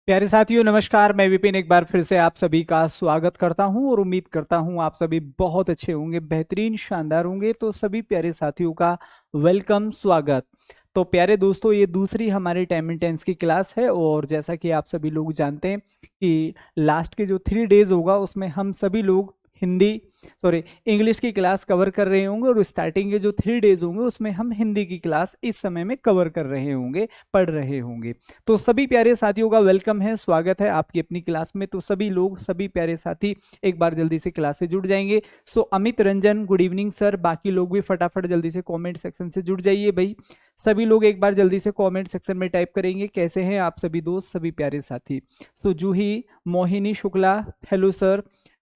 प्यारे साथियों नमस्कार। मैं विपिन एक बार फिर से आप सभी का स्वागत करता हूं और उम्मीद करता हूं आप सभी बहुत अच्छे होंगे, बेहतरीन शानदार होंगे। तो सभी प्यारे साथियों का वेलकम, स्वागत। तो प्यारे दोस्तों, ये दूसरी हमारी टाइम एंड टेंस की क्लास है और जैसा कि आप सभी लोग जानते हैं कि लास्ट के जो 3 डेज होगा उसमें हम सभी लोग हिंदी सॉरी इंग्लिश की क्लास कवर कर रहे होंगे और स्टार्टिंग के जो 3 डेज होंगे उसमें हम हिंदी की क्लास इस समय में कवर कर रहे होंगे, पढ़ रहे होंगे। तो सभी प्यारे साथियों का वेलकम है, स्वागत है आपकी अपनी क्लास में। तो सभी लोग, सभी प्यारे साथी एक बार जल्दी से क्लास से जुड़ जाएंगे। So Amit Ranjan, good evening sir. बाकी लोग भी फटाफट जल्दी से कमेंट सेक्शन से जुड़ जाइए भाई। सभी लोग एक बार जल्दी से कमेंट सेक्शन में टाइप करेंगे कैसे हैं आप सभी दोस्त, सभी प्यारे साथी। So Juhi, Mohini Shukla, hello sir,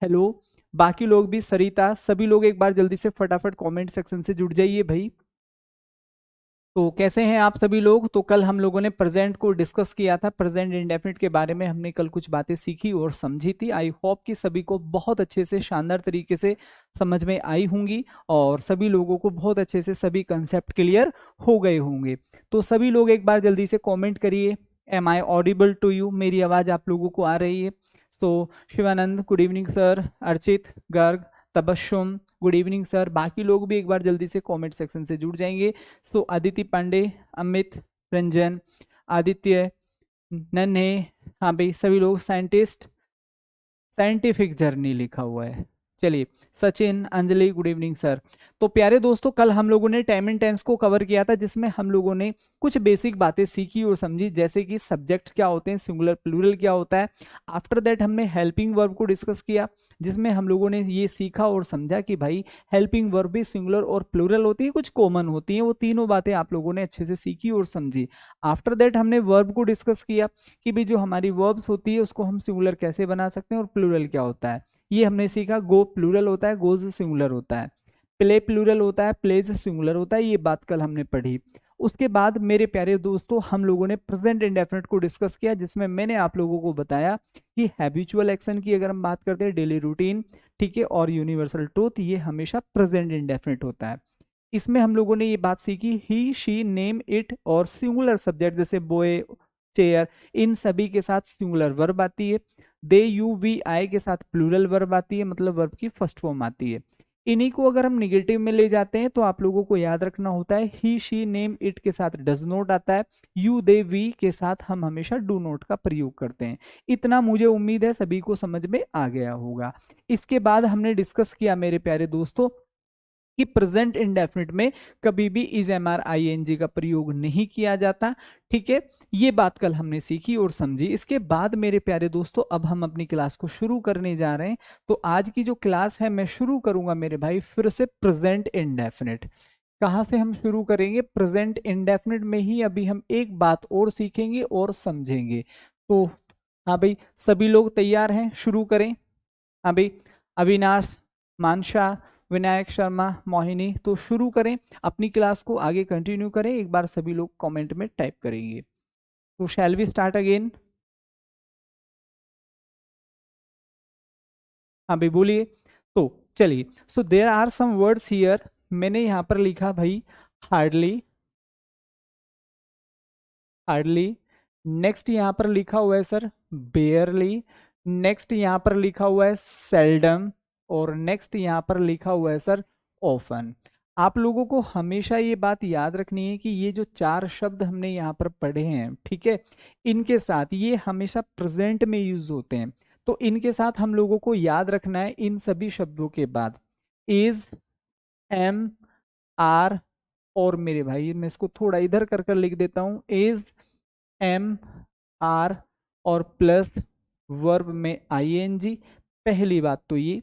hello. बाकी लोग भी, सरिता, सभी लोग एक बार जल्दी से फटाफट कमेंट सेक्शन से जुड़ जाइए भाई। तो कैसे हैं आप सभी लोग। तो कल हम लोगों ने प्रेजेंट को डिस्कस किया था, प्रेजेंट इंडेफिनिट के बारे में हमने कल कुछ बातें सीखी और समझी थी। आई होप कि सभी को बहुत अच्छे से, शानदार तरीके से समझ में आई होंगी और सभी लोगों को बहुत अच्छे से सभी कंसेप्ट क्लियर हो गए होंगे। तो सभी लोग एक बार जल्दी से कॉमेंट करिए, am I audible to you, मेरी आवाज़ आप लोगों को आ रही है। तो Shivanand, good evening sir. Archit, Garg, Tabassum, good evening sir. बाकी लोग भी एक बार जल्दी से कमेंट सेक्शन से जुड़ जाएंगे। सो आदित्य पांडे, अमित, रंजन, आदित्य, नन्हे, हाँ भाई सभी लोग, साइंटिस्ट, साइंटिफिक जर्नी लिखा हुआ है। चलिए, Sachin, Anjali, good evening sir. तो प्यारे दोस्तों, कल हम लोगों ने टाइम एंड टेंस को कवर किया था जिसमें हम लोगों ने कुछ बेसिक बातें सीखी और समझी, जैसे कि सब्जेक्ट क्या होते हैं, सिंगुलर प्लूरल क्या होता है। आफ्टर दैट हमने हेल्पिंग वर्ब को डिस्कस किया जिसमें हम लोगों ने ये सीखा और समझा कि भाई हेल्पिंग वर्ब भी सिंगुलर और प्लूरल होती है, कुछ कॉमन होती हैं। वो तीनों बातें आप लोगों ने अच्छे से सीखी और समझी। आफ्टर दैट हमने वर्ब को डिस्कस किया कि भाई जो हमारी वर्ब्स होती है उसको हम सिंगुलर कैसे बना सकते हैं और प्लूरल क्या होता है। ये हमने सीखा। गो प्लूरल होता है, गोज सिंगुलर होता है। प्ले प्लूरल होता है, प्लेज सिंगुलर होता है। ये बात कल हमने पढ़ी। उसके बाद मेरे प्यारे दोस्तों हम लोगों ने प्रेजेंट इंडेफिनिट को डिस्कस किया जिसमें मैंने आप लोगों को बताया कि हैबिचुअल एक्शन की अगर हम बात करते हैं, डेली रूटीन, ठीक है, और यूनिवर्सल ट्रूथ, ये हमेशा प्रेजेंट इंडेफिनिट होता है। इसमें हम लोगों ने ये बात सीखी, ही, शी, नेम, इट और सिंगुलर सब्जेक्ट जैसे बॉय, चेयर, इन सभी के साथ सिंगुलर वर्ब आती है। दे, यू, वी, आई के साथ प्लूरल वर्ब आती है, मतलब वर्ब की फर्स्ट फॉर्म आती है। इन्हीं को अगर हम निगेटिव में ले जाते हैं तो आप लोगों को याद रखना होता है, ही, शी, नेम, इट के साथ डज नॉट आता है। यू, दे, वी के साथ हम हमेशा डू नॉट का प्रयोग करते हैं। इतना मुझे उम्मीद है सभी को समझ में आ गया होगा। इसके बाद हमने डिस्कस किया मेरे प्यारे दोस्तों कि प्रेजेंट इंडेफिनिट में कभी भी is, am, are, I N G का प्रयोग नहीं किया जाता। ठीक है, ये बात कल हमने सीखी और समझी। इसके बाद मेरे प्यारे दोस्तों अब हम अपनी क्लास को शुरू करने जा रहे हैं। तो आज की जो क्लास है मैं शुरू करूंगा मेरे भाई फिर से प्रेजेंट इंडेफिनिट। कहाँ से हम शुरू करेंगे? प्रेजेंट इंडेफिनिट में ही अभी हम एक बात और सीखेंगे और समझेंगे। तो हाँ भाई, सभी लोग तैयार हैं? शुरू करें। हाँ भाई, अविनाश, मानसा, विनायक शर्मा, मोहिनी, तो शुरू करें अपनी क्लास को, आगे कंटिन्यू करें। एक बार सभी लोग कमेंट में टाइप करेंगे। तो शैल वी स्टार्ट अगेन? हाँ भाई बोलिए। तो चलिए, so there are some words here. मैंने यहाँ पर लिखा भाई हार्डली, हार्डली। नेक्स्ट यहाँ पर लिखा हुआ है सर बेयरली। नेक्स्ट यहाँ पर लिखा हुआ है सेल्डम। और नेक्स्ट यहाँ पर लिखा हुआ है सर ऑफन। आप लोगों को हमेशा ये बात याद रखनी है कि ये जो चार शब्द हमने यहाँ पर पढ़े हैं, ठीक है, इनके साथ ये हमेशा प्रेजेंट में यूज होते हैं। तो इनके साथ हम लोगों को याद रखना है इन सभी शब्दों के बाद इज, एम, आर, और मेरे भाई मैं इसको थोड़ा इधर कर कर लिख देता हूं, इज, एम, आर और प्लस वर्ब में आईएनजी। पहली बात तो ये।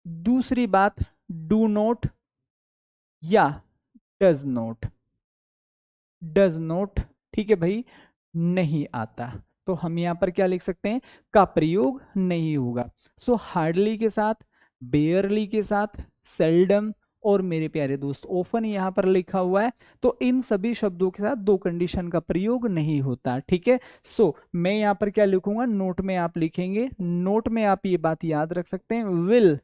दूसरी बात, डू नॉट या डज नॉट, डज नॉट, ठीक है भाई, नहीं आता। तो हम यहां पर क्या लिख सकते हैं? का प्रयोग नहीं होगा। सो हार्डली के साथ, बेयरली के साथ, सेल्डम और मेरे प्यारे दोस्त ओफन यहां पर लिखा हुआ है। तो इन सभी शब्दों के साथ दो कंडीशन का प्रयोग नहीं होता। ठीक है, सो मैं यहां पर क्या लिखूंगा? नोट में आप लिखेंगे, नोट में आप ये बात याद रख सकते हैं, विल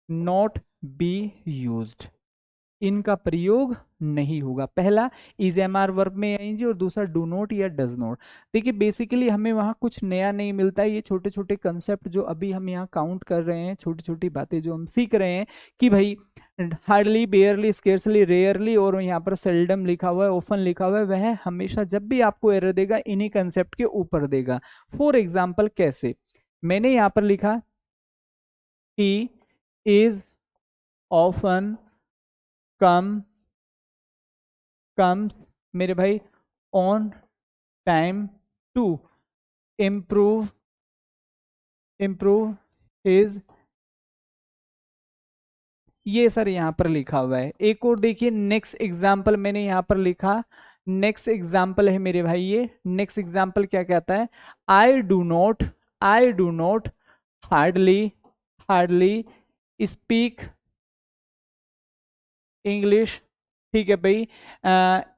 नॉट बी यूज्ड। इनका प्रयोग नहीं होगा। पहला इज एमआर वर्ब में आईएनजी और दूसरा डू नॉट या डज नॉट। देखिए बेसिकली हमें वहां कुछ नया नहीं मिलता है, ये छोटे छोटे कंसेप्ट जो अभी हम यहाँ काउंट कर रहे हैं, छोटी छोटी बातें जो हम सीख रहे हैं कि भाई हार्डली, बेयरली, स्केर्सली, रेयरली और यहाँ पर सेल्डम लिखा हुआ है, ऑफन लिखा हुआ है, वह हमेशा जब भी आपको एरर देगा इन्हीं कंसेप्ट के ऊपर देगा। फॉर एग्जाम्पल कैसे, मैंने यहाँ पर लिखा ही इज ऑफन कम्स मेरे भाई on time to improve his, ये सर यहाँ पर लिखा हुआ है। एक और देखिए नेक्स्ट एग्जाम्पल मैंने यहाँ पर लिखा, नेक्स्ट एग्जाम्पल है मेरे भाई, ये नेक्स्ट एग्जाम्पल क्या कहता है, I do not hardly speak English, ठीक है भाई,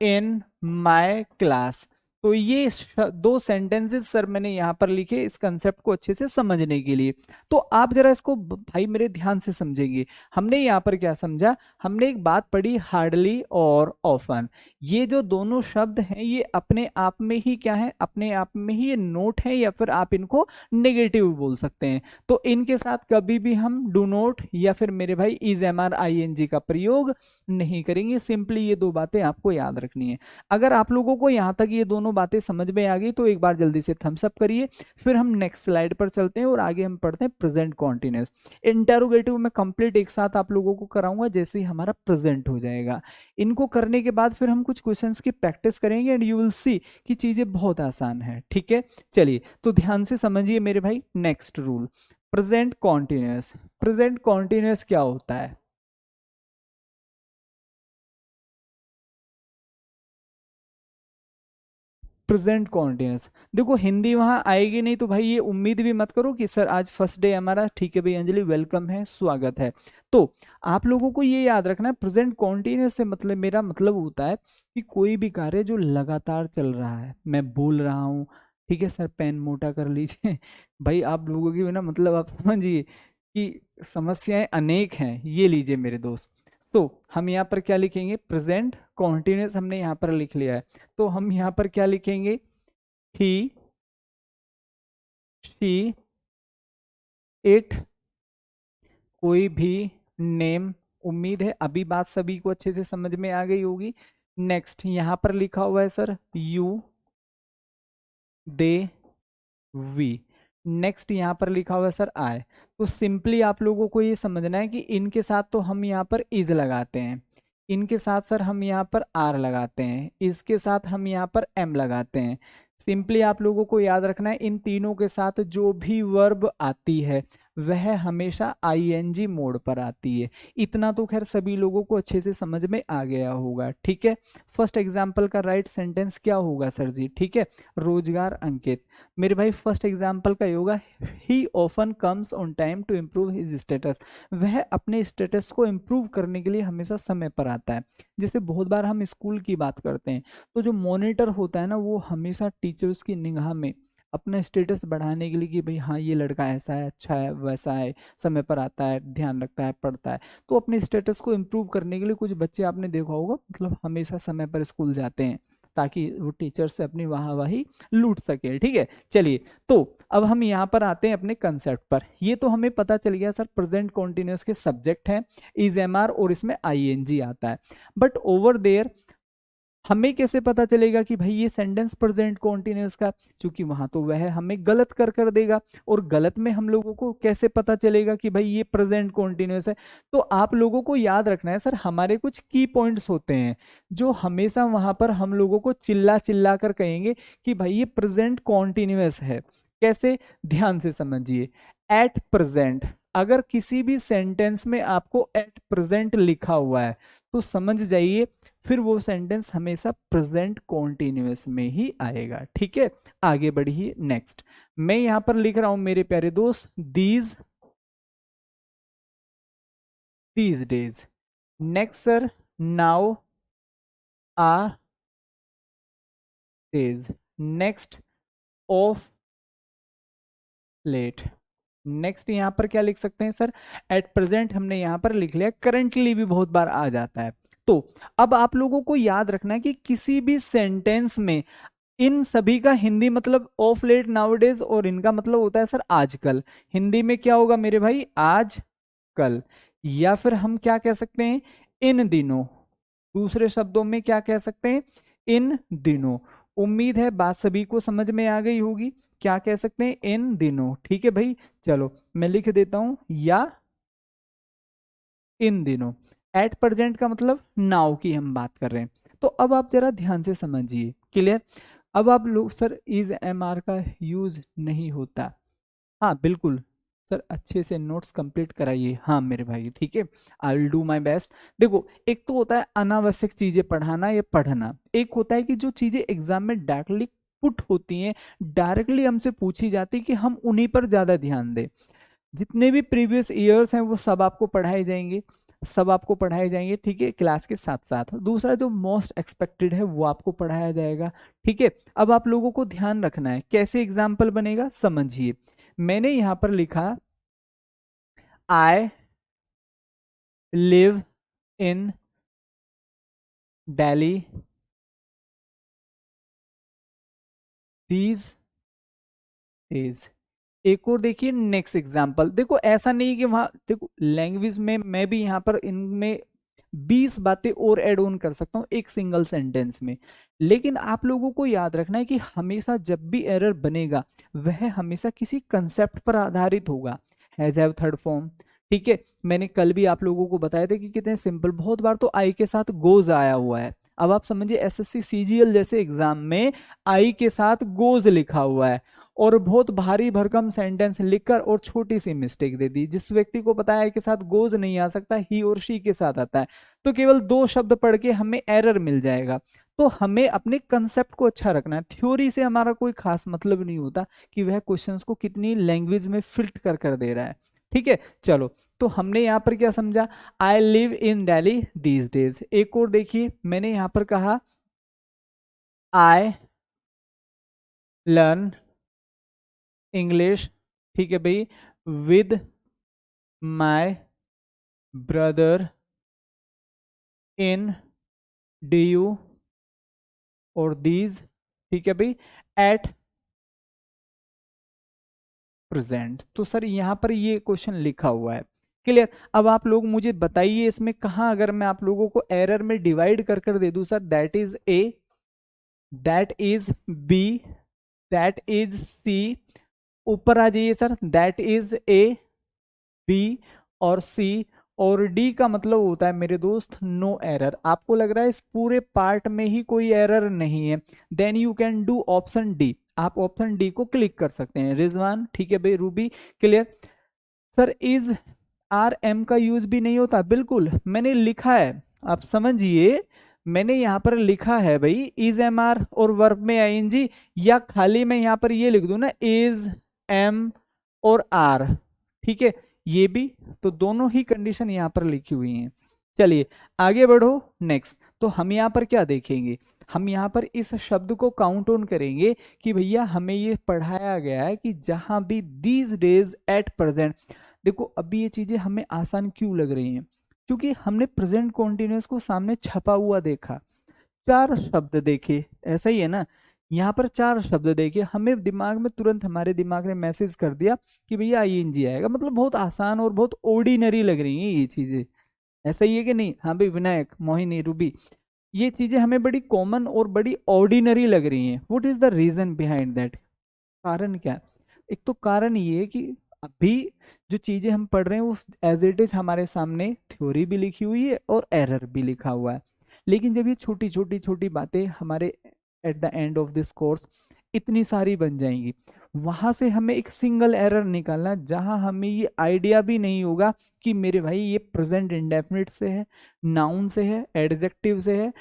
इन माय क्लास। तो ये दो सेंटेंसेस सर मैंने यहाँ पर लिखे इस कंसेप्ट को अच्छे से समझने के लिए। तो आप जरा इसको भाई मेरे ध्यान से समझेंगे। हमने यहाँ पर क्या समझा, हमने एक बात पढ़ी हार्डली और ऑफन, ये जो दोनों शब्द हैं ये अपने आप में ही क्या है, अपने आप में ही ये नोट है या फिर आप इनको नेगेटिव बोल सकते हैं। तो इनके साथ कभी भी हम डू नॉट या फिर मेरे भाई इज एमआर आईएनजी का प्रयोग नहीं करेंगे। सिंपली ये दो बातें आपको याद रखनी है। अगर आप लोगों को यहां तक ये दोनों बातें समझ में आ गई तो एक बार जल्दी से थम्स अप करिए, फिर हम नेक्स्ट स्लाइड पर चलते हैं और आगे हम पढ़ते हैं प्रेजेंट कॉन्टिन्यूअस। इंटरोगेटिव में कंप्लीट एक साथ आप लोगों को कराऊंगा जैसे ही हमारा प्रेजेंट हो जाएगा। इनको करने के बाद फिर हम कुछ क्वेश्चंस की प्रैक्टिस करेंगे एंड यू विल सी कि चीजें बहुत आसान है। ठीक है, चलिए तो ध्यान से समझिए मेरे भाई। Next rule, present continuous. Present continuous क्या होता है, प्रेजेंट कॉन्टिन्यूअस, देखो हिंदी वहां आएगी नहीं तो भाई ये उम्मीद भी मत करो कि सर आज फर्स्ट डे हमारा, ठीक है भाई अंजलि वेलकम है, स्वागत है। तो आप लोगों को ये याद रखना है प्रेजेंट कॉन्टिन्यूअस से मतलब मेरा मतलब होता है कि कोई भी कार्य जो लगातार चल रहा है, मैं बोल रहा हूँ, ठीक है सर पेन मोटा कर लीजिए भाई आप लोगों की ना मतलब आप समझिए कि समस्याएं अनेक हैं, ये लीजिए मेरे दोस्त। तो हम यहाँ पर क्या लिखेंगे, प्रेजेंट कॉन्टिन्यूअस हमने यहाँ पर लिख लिया है, तो हम यहाँ पर क्या लिखेंगे, ही, शी, इट, कोई भी नेम। उम्मीद है अभी बात सभी को अच्छे से समझ में आ गई होगी। नेक्स्ट यहाँ पर लिखा हुआ है sir you, they, we. Next यहाँ पर लिखा हुआ है सर आई। तो सिंपली आप लोगों को ये समझना है कि इनके साथ तो हम यहाँ पर इज लगाते हैं, इनके साथ सर हम यहाँ पर आर लगाते हैं, इसके साथ हम यहाँ पर एम लगाते हैं। सिंपली आप लोगों को याद रखना है इन तीनों के साथ जो भी वर्ब आती है वह हमेशा आईएनजी मोड पर आती है। इतना तो खैर सभी लोगों को अच्छे से समझ में आ गया होगा। ठीक है, फर्स्ट एग्जाम्पल का राइट सेंटेंस क्या होगा सर जी, ठीक है, रोजगार अंकित। मेरे भाई फर्स्ट एग्जाम्पल का होगा ही often comes on time to improve his status, वह अपने स्टेटस को इम्प्रूव करने के लिए हमेशा समय पर आता है। जैसे बहुत बार हम स्कूल की बात करते हैं तो जो मॉनिटर होता है ना वो हमेशा टीचर्स की निगाह में अपना स्टेटस बढ़ाने के लिए कि भाई हाँ ये लड़का ऐसा है, अच्छा है, वैसा है, समय पर आता है, ध्यान रखता है, पढ़ता है, तो अपने स्टेटस को इम्प्रूव करने के लिए कुछ बच्चे आपने देखा होगा मतलब हमेशा समय पर स्कूल जाते हैं ताकि वो टीचर से अपनी वाहवाही लूट सके। ठीक है, चलिए तो अब हम यहाँ पर आते हैं अपने कंसेप्ट पर। ये तो हमें पता चल गया सर प्रेजेंट कॉन्टिन्यूअस के सब्जेक्ट हैं इज एमआर और इसमें आईएनजी आता है, बट ओवर देयर हमें कैसे पता चलेगा कि भाई ये सेंटेंस प्रेजेंट कॉन्टिन्यूअस का, क्योंकि वहां तो वह हमें गलत कर देगा, और गलत में हम लोगों को कैसे पता चलेगा कि भाई ये प्रेजेंट कॉन्टिन्यूअस है। तो आप लोगों को याद रखना है सर हमारे कुछ की पॉइंट्स होते हैं जो हमेशा वहां पर हम लोगों को चिल्ला चिल्ला कर कहेंगे कि भाई ये प्रेजेंट कॉन्टिन्यूअस है। कैसे, ध्यान से समझिए। एट प्रेजेंट, अगर किसी भी सेंटेंस में आपको एट प्रेजेंट लिखा हुआ है तो समझ जाइए फिर वो सेंटेंस हमेशा प्रेजेंट कॉन्टिन्यूअस में ही आएगा। ठीक है, आगे बढ़िए। नेक्स्ट मैं यहां पर लिख रहा हूं मेरे प्यारे दोस्त these days. Next sir nowadays. Next of late. Next यहां पर क्या लिख सकते हैं सर, एट प्रेजेंट हमने यहां पर लिख लिया, करंटली भी बहुत बार आ जाता है तो अब आप लोगों को याद रखना है कि किसी भी सेंटेंस में इन सभी का हिंदी मतलब ऑफ लेट नाउडेज, और इनका मतलब होता है सर आजकल। हिंदी में क्या होगा मेरे भाई, आज कल, या फिर हम क्या कह सकते हैं, इन दिनों। दूसरे शब्दों में क्या कह सकते हैं, इन दिनों। उम्मीद है बात सभी को समझ में आ गई होगी। क्या कह सकते हैं, इन दिनों। ठीक है भाई, चलो मैं लिख देता हूं, या इन दिनों। एट प्रेजेंट का मतलब नाउ की हम बात कर रहे हैं। तो अब आप जरा ध्यान से समझिए, क्लियर। अब आप लोग, सर इज एम आर का यूज नहीं होता। हाँ बिल्कुल सर, अच्छे से नोट्स कंप्लीट कराइए। हाँ मेरे भाई, ठीक है, I will do my best. देखो, एक तो होता है अनावश्यक चीजें पढ़ाना या पढ़ना, एक होता है कि जो चीजें एग्जाम में डायरेक्टली पुट होती हैं, डायरेक्टली हमसे पूछी जाती है, कि हम उन्हीं पर ज्यादा ध्यान दें। जितने भी प्रीवियस ईयर्स हैं वो सब आपको पढ़ाए जाएंगे, सब आपको पढ़ाए जाएंगे, ठीक है, क्लास के साथ साथ। दूसरा जो मोस्ट एक्सपेक्टेड है वो आपको पढ़ाया जाएगा, ठीक है। अब आप लोगों को ध्यान रखना है कैसे एग्जाम्पल बनेगा, समझिए। मैंने यहां पर लिखा, I live in Delhi these days. एक और देखिए नेक्स्ट एग्जाम्पल। देखो ऐसा नहीं कि वहां, देखो लैंग्वेज में मैं भी यहां पर इनमें 20 बातें और ऐड ऑन कर सकता हूं एक सिंगल सेंटेंस में, लेकिन आप लोगों को याद रखना है कि हमेशा जब भी एरर बनेगा वह हमेशा किसी कंसेप्ट पर आधारित होगा। हैज हैव थर्ड फॉर्म, ठीक है। मैंने कल भी आप लोगों को बताया था कि कितने सिंपल, बहुत बार तो आई के साथ गोज आया हुआ है। अब आप समझिए एसएससी सीजीएल जैसे एग्जाम में आई के साथ गोज लिखा हुआ है, और बहुत भारी भरकम सेंटेंस लिखकर और छोटी सी मिस्टेक दे दी। जिस व्यक्ति को पता है कि साथ गोज नहीं आ सकता, ही और शी के साथ आता है, तो केवल 2 शब्द पढ़ के हमें एरर मिल जाएगा। तो हमें अपने कंसेप्ट को अच्छा रखना है। थ्योरी से हमारा कोई खास मतलब नहीं होता कि वह क्वेश्चंस को कितनी लैंग्वेज में फिल्ट कर दे रहा है, ठीक है। चलो, तो हमने यहाँ पर क्या समझा, I live in Delhi these days. एक और देखिए, मैंने यहाँ पर कहा आई लर्न इंग्लिश, ठीक है भाई, with my brother in D और दीज, ठीक है भाई, एट प्रेजेंट। तो सर यहाँ पर ये क्वेश्चन लिखा हुआ है, क्लियर। अब आप लोग मुझे बताइए इसमें कहाँ, अगर मैं आप लोगों को एरर में डिवाइड कर दे दूं, sir that is A, that is B, that is C, ऊपर आ जाइए sir, that is A, B और सी, और डी का मतलब होता है मेरे दोस्त नो एरर। आपको लग रहा है इस पूरे पार्ट में ही कोई एरर नहीं है, then you can do option D. आप ऑप्शन डी को क्लिक कर सकते हैं, रिजवान, ठीक है भाई, Ruby, clear. Sir is are am का यूज भी नहीं होता, बिल्कुल मैंने लिखा है, आप समझिए। मैंने यहां पर लिखा है भाई, इज एम आर और वर्ब में आईएनजी, या खाली मैं यहां पर ये लिख दूं ना, इज एम और आर, ठीक है, ये भी। तो दोनों ही कंडीशन यहाँ पर लिखी हुई हैं। चलिए आगे बढ़ो, नेक्स्ट। तो हम यहाँ पर क्या देखेंगे, हम यहाँ पर इस शब्द को काउंट ऑन करेंगे कि भैया हमें ये पढ़ाया गया है कि जहां भी दीज डेज एट प्रेजेंट। देखो अभी ये चीजें हमें आसान क्यों लग रही हैं, क्योंकि हमने प्रेजेंट कॉन्टिन्यूअस को सामने छपा हुआ देखा, 4 शब्द देखे, ऐसा ही है ना। यहाँ पर 4 शब्द देखे, हमें दिमाग में तुरंत, हमारे दिमाग ने मैसेज कर दिया कि भैया आईएनजी आएगा। मतलब बहुत आसान और बहुत ऑर्डिनरी लग रही हैं ये चीजें, ऐसा ही है कि नहीं। हाँ भाई विनायक, मोहिनी, रूबी, ये चीजें हमें बड़ी कॉमन और बड़ी ऑर्डिनरी लग रही हैं। What is the reason behind that, कारण क्या। एक तो कारण ये है कि अभी जो चीजें हम पढ़ रहे हैं वो एज इट इज हमारे सामने थ्योरी भी लिखी हुई है और एरर भी लिखा हुआ है, लेकिन जब ये छोटी छोटी छोटी बातें हमारे at the end of this course इतनी सारी बन जाएंगी, वहां से हमें एक सिंगल एरर निकालना, जहां हमें ये आइडिया भी नहीं होगा कि मेरे भाई ये प्रेजेंट इंडेफिनिट से है, नाउन से है, एडजेक्टिव से है,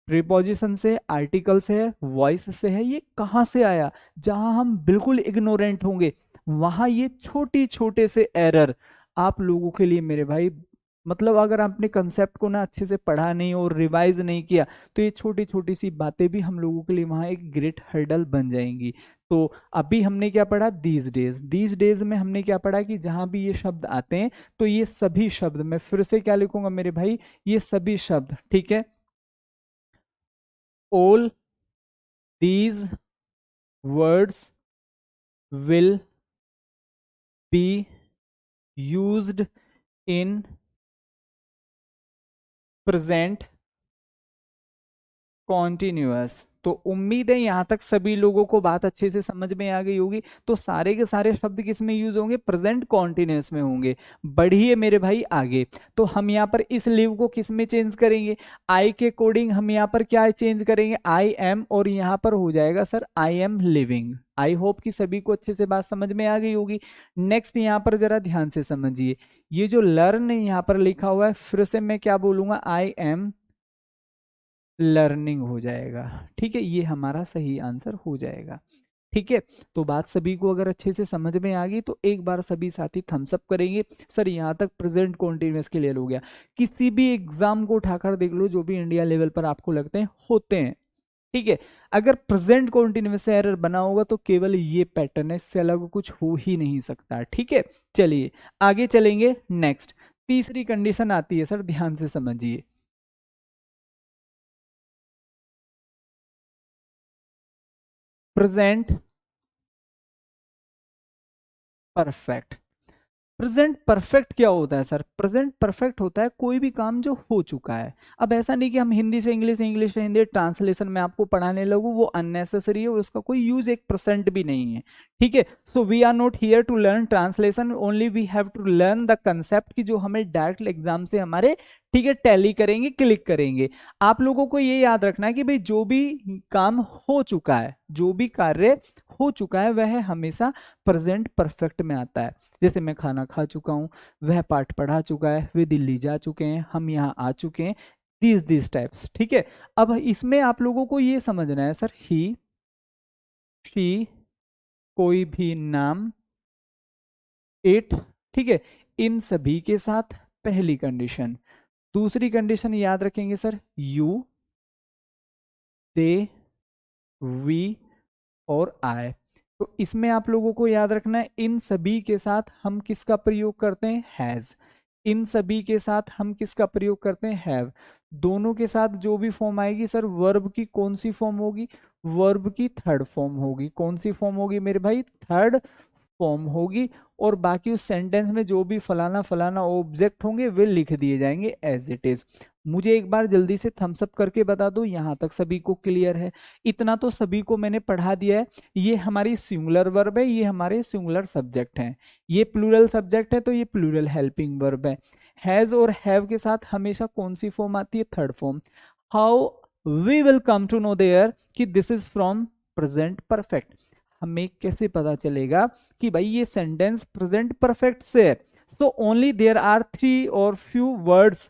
प्रीपोजिशन से, आर्टिकल से है, वॉइस से है, ये कहाँ से आया। जहां हम बिल्कुल इग्नोरेंट होंगे, वहां ये छोटी छोटे से एरर आप लोगों के लिए मेरे भाई, मतलब अगर आपने कंसेप्ट को ना अच्छे से पढ़ा नहीं और रिवाइज नहीं किया, तो ये छोटी छोटी सी बातें भी हम लोगों के लिए वहां एक ग्रेट हर्डल बन जाएंगी। तो अभी हमने क्या पढ़ा, दीज डेज में हमने क्या पढ़ा कि जहां भी ये शब्द आते हैं तो ये सभी शब्द, मैं फिर से क्या लिखूंगा मेरे भाई, ये सभी शब्द, ठीक है, all these words will be used in present continuous. तो उम्मीद है यहां तक सभी लोगों को बात अच्छे से समझ में आ गई होगी। तो सारे के सारे शब्द किस में यूज होंगे, प्रेजेंट कॉन्टिन्यूअस में होंगे। बढ़िए मेरे भाई आगे। तो हम यहाँ पर इस लिव को किस में चेंज करेंगे, आई के अकॉर्डिंग हम यहाँ पर क्या चेंज करेंगे, आई एम, और यहाँ पर हो जाएगा sir I am living. I hope कि सभी को अच्छे से बात समझ में आ गई होगी। नेक्स्ट यहाँ पर जरा ध्यान से समझिए, ये जो लर्न यहाँ पर लिखा हुआ है, फिर से मैं क्या बोलूंगा, आई एम लर्निंग हो जाएगा। ठीक है, ये हमारा सही आंसर हो जाएगा। ठीक है, तो बात सभी को अगर अच्छे से समझ में आ गई तो एक बार सभी साथी थम्स अप करेंगे। सर यहाँ तक प्रेजेंट कॉन्टिन्यूअस क्लियर हो गया। किसी भी एग्जाम को उठाकर देख लो जो भी इंडिया लेवल पर आपको लगते हैं होते हैं, ठीक है, अगर प्रेजेंट कॉन्टिन्यूअस से एरर बना होगा तो केवल ये पैटर्न है, इससे अलग कुछ हो ही नहीं सकता। ठीक है, चलिए आगे चलेंगे। नेक्स्ट तीसरी कंडीशन आती है, सर ध्यान से समझिए, प्रेजेंट परफेक्ट। प्रेजेंट परफेक्ट क्या होता है सर, प्रेजेंट परफेक्ट होता है कोई भी काम जो हो चुका है। अब ऐसा नहीं कि हम हिंदी से इंग्लिश, इंग्लिश से हिंदी ट्रांसलेशन में आपको पढ़ाने लगूं, वो अननेसेसरी है और उसका कोई यूज 1% भी नहीं है। ठीक है, so we are not here to learn translation, only we have to learn the concept की जो हमें डायरेक्ट एग्जाम से हमारे, ठीक है, टैली करेंगे, क्लिक करेंगे। आप लोगों को ये याद रखना है कि भाई जो भी काम हो चुका है, जो भी कार्य हो चुका है वह हमेशा प्रेजेंट परफेक्ट में आता है। जैसे मैं खाना खा चुका हूँ, वह पाठ पढ़ा चुका है, वे दिल्ली जा चुके हैं, हम यहाँ आ चुके हैं, दिस टाइप्स। ठीक है, अब इसमें आप लोगों को ये समझना है सर, ही शी कोई भी नाम, इट, ठीक है, इन सभी के साथ पहली कंडीशन। दूसरी कंडीशन याद रखेंगे सर, यू, दे, वी और आई। तो इसमें आप लोगों को याद रखना है इन सभी के साथ हम किसका प्रयोग करते हैं, हैज। इन सभी के साथ हम किसका प्रयोग करते हैं, हैव। दोनों के साथ जो भी फॉर्म आएगी सर, वर्ब की कौन सी फॉर्म होगी, वर्ब की थर्ड फॉर्म होगी। कौन सी फॉर्म होगी मेरे भाई, थर्ड फॉर्म होगी। और बाकी उस सेंटेंस में जो भी फलाना फलाना ऑब्जेक्ट होंगे वे लिख दिए जाएंगे एज इट इज। मुझे एक बार जल्दी से थम्स अप करके बता दो यहां तक सभी को क्लियर है। इतना तो सभी को मैंने पढ़ा दिया है। ये हमारी सिंगुलर वर्ब है, ये हमारे सिंगुलर सब्जेक्ट हैं। ये प्लूरल सब्जेक्ट है तो ये प्लूरल हेल्पिंग वर्ब है। हैज और हैव के साथ हमेशा कौन सी फॉर्म आती है, third form. How we will come to know there कि this is from present perfect. हमें कैसे पता चलेगा कि भाई ये सेंटेंस प्रेजेंट परफेक्ट से है। तो ओनली देयर आर 3 और फ्यू वर्ड्स।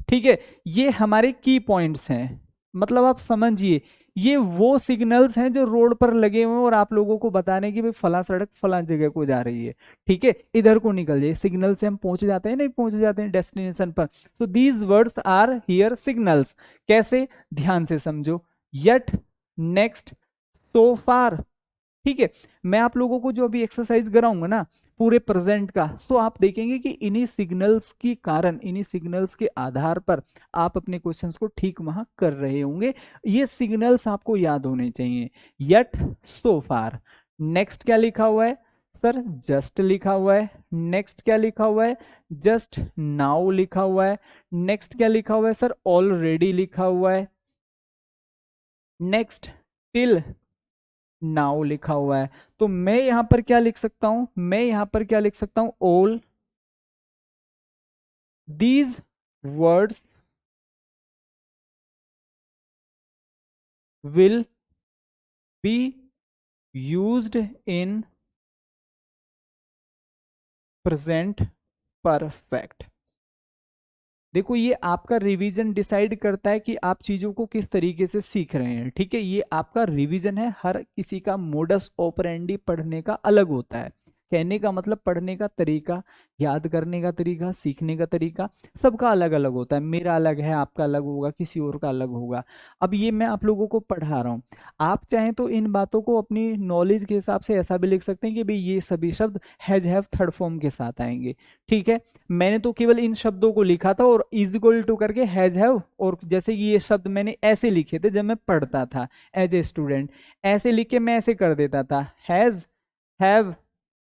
ठीक है, ये हमारे की पॉइंट्स हैं। मतलब आप समझिए ये वो सिग्नल्स हैं जो रोड पर लगे हुए हैं और आप लोगों को बताने की भाई फला सड़क फला जगह को जा रही है, ठीक है, इधर को निकल जाए। सिग्नल से हम पहुंच जाते हैं, नहीं पहुंच जाते हैं डेस्टिनेशन पर। तो these words are here signals. कैसे, ध्यान से समझो, यट, नेक्स्ट, सो फार। ठीक है, मैं आप लोगों को जो अभी एक्सरसाइज कराऊंगा ना पूरे प्रेजेंट का, तो आप देखेंगे कि इन्हीं सिग्नल्स के कारण, इन्हीं सिग्नल्स के आधार पर आप अपने क्वेश्चंस को ठीक वहां कर रहे होंगे। ये सिग्नल्स आपको याद होने चाहिए। यट, सो फार। नेक्स्ट क्या लिखा हुआ है सर, जस्ट लिखा हुआ है। नेक्स्ट क्या लिखा हुआ है, जस्ट नाउ लिखा हुआ है। नेक्स्ट क्या लिखा हुआ है सर, ऑलरेडी लिखा हुआ है। नेक्स्ट टिल नाउ लिखा हुआ है। तो मैं यहां पर क्या लिख सकता हूं, मैं यहां पर क्या लिख सकता हूं, all these words will be used in present perfect. देखो ये आपका रिवीजन डिसाइड करता है कि आप चीजों को किस तरीके से सीख रहे हैं। ठीक है, ये आपका रिवीजन है। हर किसी का मोडस ऑपरेंडी पढ़ने का अलग होता है। कहने का मतलब पढ़ने का तरीका, याद करने का तरीका, सीखने का तरीका सबका अलग अलग होता है। मेरा अलग है, आपका अलग होगा, किसी और का अलग होगा। अब ये मैं आप लोगों को पढ़ा रहा हूँ, आप चाहें तो इन बातों को अपनी नॉलेज के हिसाब से ऐसा भी लिख सकते हैं कि भाई ये सभी शब्द हैज हैव थर्ड फॉर्म के साथ आएंगे। ठीक है, मैंने तो केवल इन शब्दों को लिखा था और इज इक्वल टू करके हैज हैव, और जैसे कि ये शब्द मैंने ऐसे लिखे थे जब मैं पढ़ता था एज ए स्टूडेंट, ऐसे लिख के मैं ऐसे कर देता था, हैज, हैव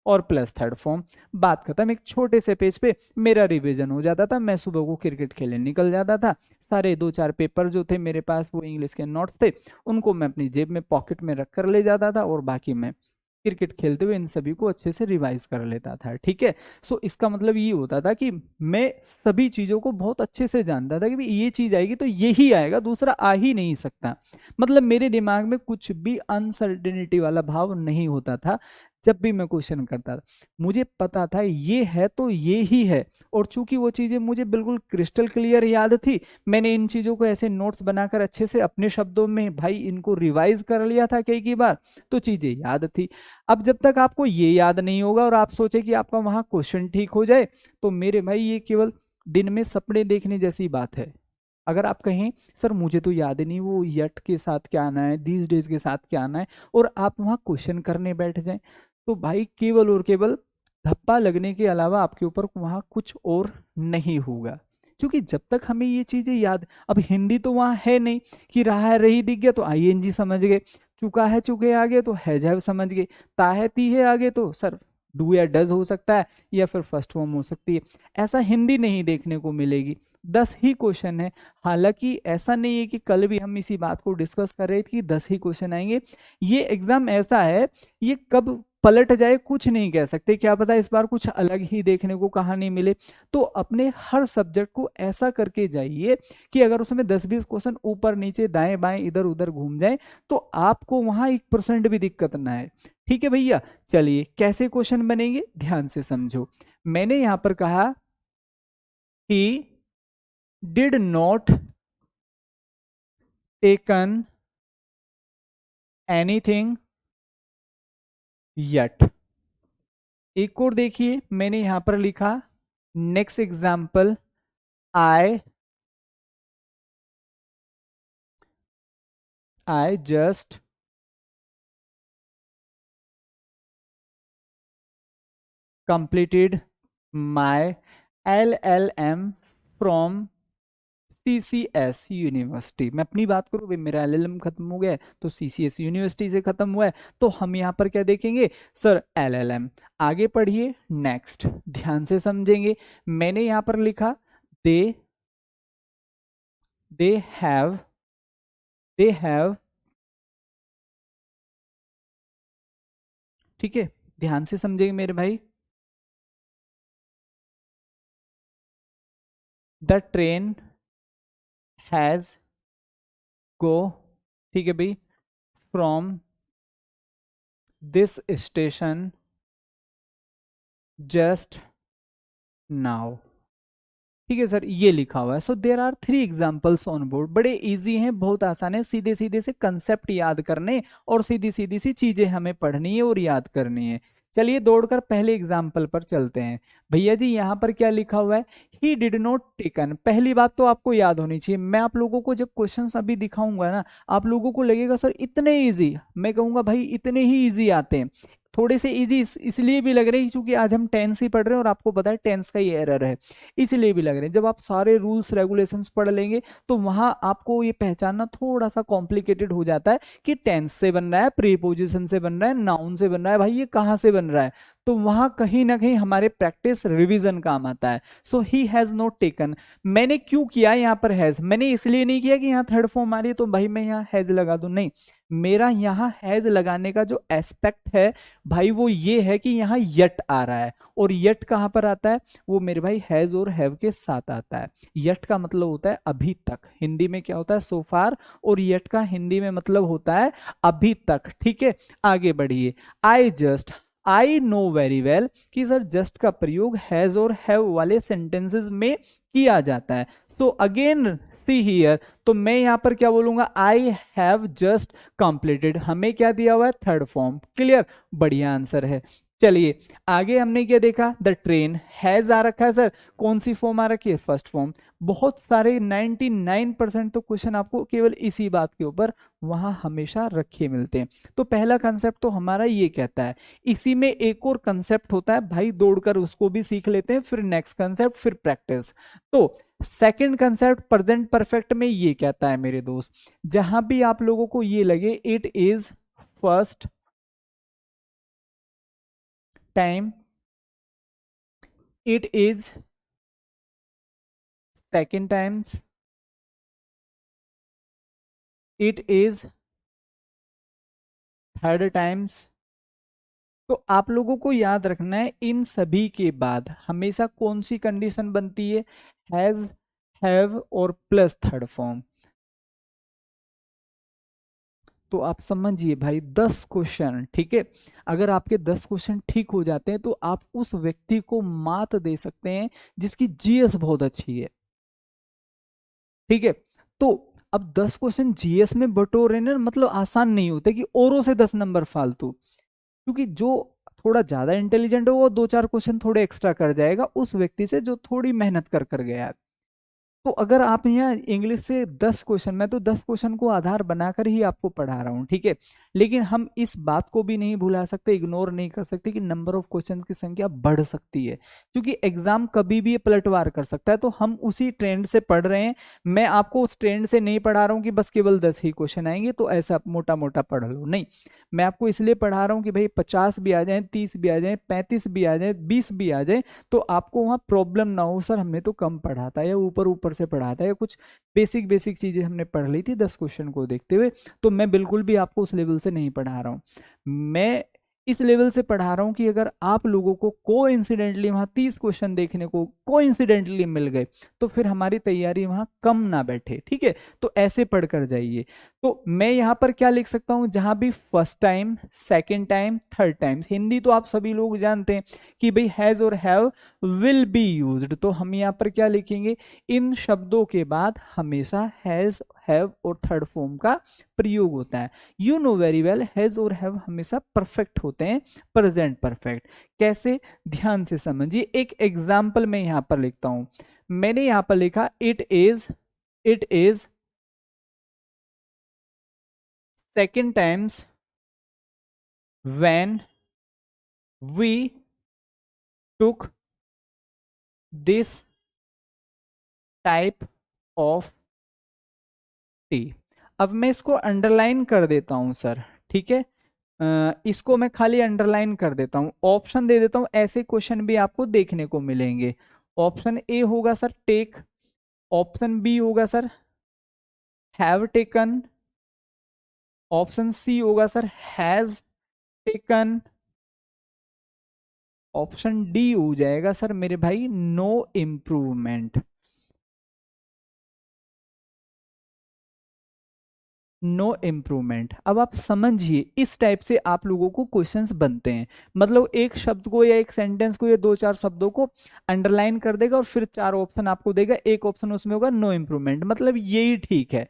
और प्लस थर्ड फॉर्म, बात खत्म। एक छोटे से पेज पे मेरा रिवीजन हो जाता था, मैं सुबह को क्रिकेट खेलने निकल जाता था, सारे 2-4 पेपर जो थे मेरे पास वो इंग्लिश के नोट्स थे, उनको मैं अपनी जेब में पॉकेट में रख कर ले जाता था और बाकी मैं क्रिकेट खेलते हुए इन सभी को अच्छे से रिवाइज कर लेता था। ठीक है, सो इसका मतलब ये होता था कि मैं सभी चीजों को बहुत अच्छे से जानता था कि भाई ये चीज आएगी तो यही आएगा, दूसरा आ ही नहीं सकता। मतलब मेरे दिमाग में कुछ भी अनसर्टेनिटी वाला भाव नहीं होता था जब भी मैं क्वेश्चन करता था। मुझे पता था ये है तो ये ही है, और चूंकि वो चीजें मुझे बिल्कुल क्रिस्टल क्लियर याद थी, मैंने इन चीजों को ऐसे नोट्स बनाकर अच्छे से अपने शब्दों में भाई इनको रिवाइज कर लिया था कई बार, तो चीजें याद थी। अब जब तक आपको ये याद नहीं होगा और आप सोचे कि आपका वहां क्वेश्चन ठीक हो जाए, तो मेरे भाई ये केवल दिन में सपने देखने जैसी बात है। अगर आप कहें सर मुझे तो याद ही नहीं वो यट के साथ क्या आना है, दीज डेज के साथ क्या आना है, और आप वहां क्वेश्चन करने बैठ जाएं, तो भाई केवल और केवल धप्पा लगने के अलावा आपके ऊपर वहां कुछ और नहीं होगा। क्योंकि जब तक हमें ये चीजें याद, अब हिंदी तो वहां है नहीं कि रहा है रही दिख गया तो आईएनजी समझ गए, चुका है चुके आगे तो हैज हैव समझ गए, ता है ती है आगे तो सर डू या डज हो सकता है या फिर फर्स्ट फॉर्म हो सकती है। ऐसा हिंदी नहीं देखने को मिलेगी, 10 ही क्वेश्चन है। हालांकि ऐसा नहीं है कि कल भी हम इसी बात को डिस्कस कर रहे थे कि 10 ही क्वेश्चन आएंगे। ये एग्जाम ऐसा है, ये कब पलट जाए कुछ नहीं कह सकते, क्या पता इस बार कुछ अलग ही देखने को कहानी मिले। तो अपने हर सब्जेक्ट को ऐसा करके जाइए कि अगर उसमें 10-20 क्वेश्चन ऊपर नीचे दाएं बाएं इधर उधर घूम जाए तो आपको वहां 1% भी दिक्कत ना है। ठीक है भैया, चलिए कैसे क्वेश्चन बनेंगे ध्यान से समझो। मैंने यहां पर कहा he did not taken anything yet. एक और देखिए मैंने यहां पर लिखा next example, I just completed my LLM from CCS university. मैं अपनी बात करूं भाई, मेरा LLM खत्म हो गया है तो CCS यूनिवर्सिटी से खत्म हुआ है, तो हम यहां पर क्या देखेंगे सर LLM। आगे पढ़िए, नेक्स्ट ध्यान से समझेंगे। मैंने यहां पर लिखा दे हैव ठीक है, ध्यान से समझेंगे मेरे भाई। द ट्रेन हैज गो, ठीक है भाई, from this station just now. ठीक है सर, ये लिखा हुआ है। So there are 3 examples on board, बड़े इजी हैं, बहुत आसान है, सीधे सीधे से कंसेप्ट याद करने और सीधी सीधी सी चीजें हमें पढ़नी है और याद करनी है। चलिए दौड़कर पहले एग्जाम्पल पर चलते हैं। भैया जी यहाँ पर क्या लिखा हुआ है, ही डिड नॉट टेकन। पहली बात तो आपको याद होनी चाहिए, मैं आप लोगों को जब क्वेश्चंस अभी दिखाऊंगा ना, आप लोगों को लगेगा सर इतने इजी, मैं कहूंगा भाई इतने ही इजी आते हैं। थोड़े से इजी इसलिए भी लग रहे हैं क्योंकि आज हम टेंस ही पढ़ रहे हैं और आपको पता है टेंस का ही एरर है, इसलिए भी लग रहे हैं। जब आप सारे रूल्स रेगुलेशंस पढ़ लेंगे तो वहां आपको ये पहचानना थोड़ा सा कॉम्प्लिकेटेड हो जाता है कि टेंस से बन रहा है, प्रीपोजिशन से बन रहा है, नाउन से बन रहा है, भाई ये कहाँ से बन रहा है। तो वहां कहीं ना कहीं हमारे प्रैक्टिस रिवीजन काम आता है। सो ही हैज नॉट टेकन, मैंने क्यों किया यहाँ पर हैज, मैंने इसलिए नहीं किया कि यहाँ थर्ड फॉर्म आ रही है तो भाई मैं यहाँ हैज लगा दूं, नहीं, मेरा यहाँ हैज लगाने का जो एस्पेक्ट है भाई वो ये है कि यहाँ यट आ रहा है, और यट कहां पर आता है, वो मेरे भाई हैज और हैव के साथ आता है। यट का मतलब होता है अभी तक, हिंदी में क्या होता है सो फार, और यट का हिंदी में मतलब होता है अभी तक। ठीक है, आगे बढ़िए। आई नो वेरी वेल कि सर जस्ट का प्रयोग हैज और हैव वाले सेंटेंसेस में किया जाता है। सो अगेन सी हियर, तो मैं यहां पर क्या बोलूंगा, आई हैव जस्ट कंप्लीटेड, हमें क्या दिया हुआ है, थर्ड फॉर्म। क्लियर, बढ़िया आंसर है। चलिए आगे हमने क्या देखा, द ट्रेन हैज आ रखा है सर, कौन सी फॉर्म आ रखी है, फर्स्ट फॉर्म। बहुत सारे 99% तो क्वेश्चन आपको केवल इसी बात के ऊपर वहां हमेशा रखे मिलते हैं। तो पहला कंसेप्ट तो हमारा ये कहता है। इसी में एक और कंसेप्ट होता है भाई, दौड़कर उसको भी सीख लेते हैं, फिर नेक्स्ट कंसेप्ट, फिर प्रैक्टिस। तो सेकंड कंसेप्ट प्रेजेंट परफेक्ट में ये कहता है मेरे दोस्त, जहां भी आप लोगों को ये लगे it is first time, it is second times, it is third times, तो आप लोगों को याद रखना है इन सभी के बाद हमेशा कौन सी कंडीशन बनती है, हैज, हैव और प्लस थर्ड फॉर्म। तो आप समझिए भाई 10 क्वेश्चन, ठीक है, अगर आपके 10 क्वेश्चन ठीक हो जाते हैं तो आप उस व्यक्ति को मात दे सकते हैं जिसकी जीएस बहुत अच्छी है। ठीक है, तो अब 10 क्वेश्चन जीएस में बटोरे ना, मतलब आसान नहीं होते कि औरों से 10 नंबर फालतू, क्योंकि जो थोड़ा ज्यादा इंटेलिजेंट हो वो 2-4 क्वेश्चन थोड़े एक्स्ट्रा कर जाएगा उस व्यक्ति से जो थोड़ी मेहनत कर कर गया है। तो अगर आप यहाँ इंग्लिश से 10 क्वेश्चन, मैं तो 10 क्वेश्चन को आधार बनाकर ही आपको पढ़ा रहा हूँ, ठीक है, लेकिन हम इस बात को भी नहीं भुला सकते, इग्नोर नहीं कर सकते कि नंबर ऑफ क्वेश्चंस की संख्या बढ़ सकती है, क्योंकि एग्जाम कभी भी पलटवार कर सकता है। तो हम उसी ट्रेंड से पढ़ रहे हैं, मैं आपको उस ट्रेंड से नहीं पढ़ा रहा हूँ कि बस केवल 10 ही क्वेश्चन आएंगे तो ऐसा मोटा मोटा पढ़ लो, नहीं, मैं आपको इसलिए पढ़ा रहा हूँ कि भाई 50 भी आ जाए, 30 भी आ जाए, 35 भी आ जाए, 20 भी आ जाए, तो आपको वहां प्रॉब्लम ना हो, सर हमने तो कम पढ़ा था या ऊपर ऊपर से पढ़ा था या कुछ बेसिक बेसिक चीजें हमने पढ़ ली थी 10 क्वेश्चन को देखते हुए। तो मैं बिल्कुल भी आपको उस लेवल से नहीं पढ़ा रहा हूँ, मैं इस लेवल से पढ़ा रहा हूं कि अगर आप लोगों को को इंसिडेंटली वहां 30 क्वेश्चन देखने को को इंसिडेंटली मिल गए तो फिर हमारी तैयारी वहां कम ना बैठे, ठीक है, तो ऐसे पढ़कर जाइए। तो मैं यहां पर क्या लिख सकता हूं, जहां भी first time, second time, third time, Hindi तो आप सभी लोग जानते हैं कि भाई हैज और हैव विल बी यूज्ड, तो हम यहां पर क्या लिखेंगे, इन शब्दों के बाद हमेशा हैज, हैव और थर्ड फॉर्म का प्रयोग होता है। You know very well, has और हैव हमेशा परफेक्ट होते हैं, प्रेजेंट परफेक्ट। कैसे, ध्यान से समझिए, एक एग्जाम्पल मैं यहां पर लिखता हूं, मैंने यहां पर लिखा it is second times when we took this type of T. अब मैं इसको अंडरलाइन कर देता हूं सर, ठीक है, इसको मैं खाली अंडरलाइन कर देता हूं, ऑप्शन दे देता हूं, ऐसे क्वेश्चन भी आपको देखने को मिलेंगे। ऑप्शन ए होगा सर टेक, ऑप्शन बी होगा sir have taken, option C होगा sir has taken, option D हो जाएगा सर मेरे भाई नो इम्प्रूवमेंट, नो इम्प्रूवमेंट। अब आप समझिए इस टाइप से आप लोगों को क्वेश्चंस बनते हैं, मतलब एक शब्द को या एक सेंटेंस को या 2-4 शब्दों को अंडरलाइन कर देगा और फिर 4 ऑप्शन आपको देगा, एक ऑप्शन उसमें होगा नो इम्प्रूवमेंट, मतलब यही ठीक है,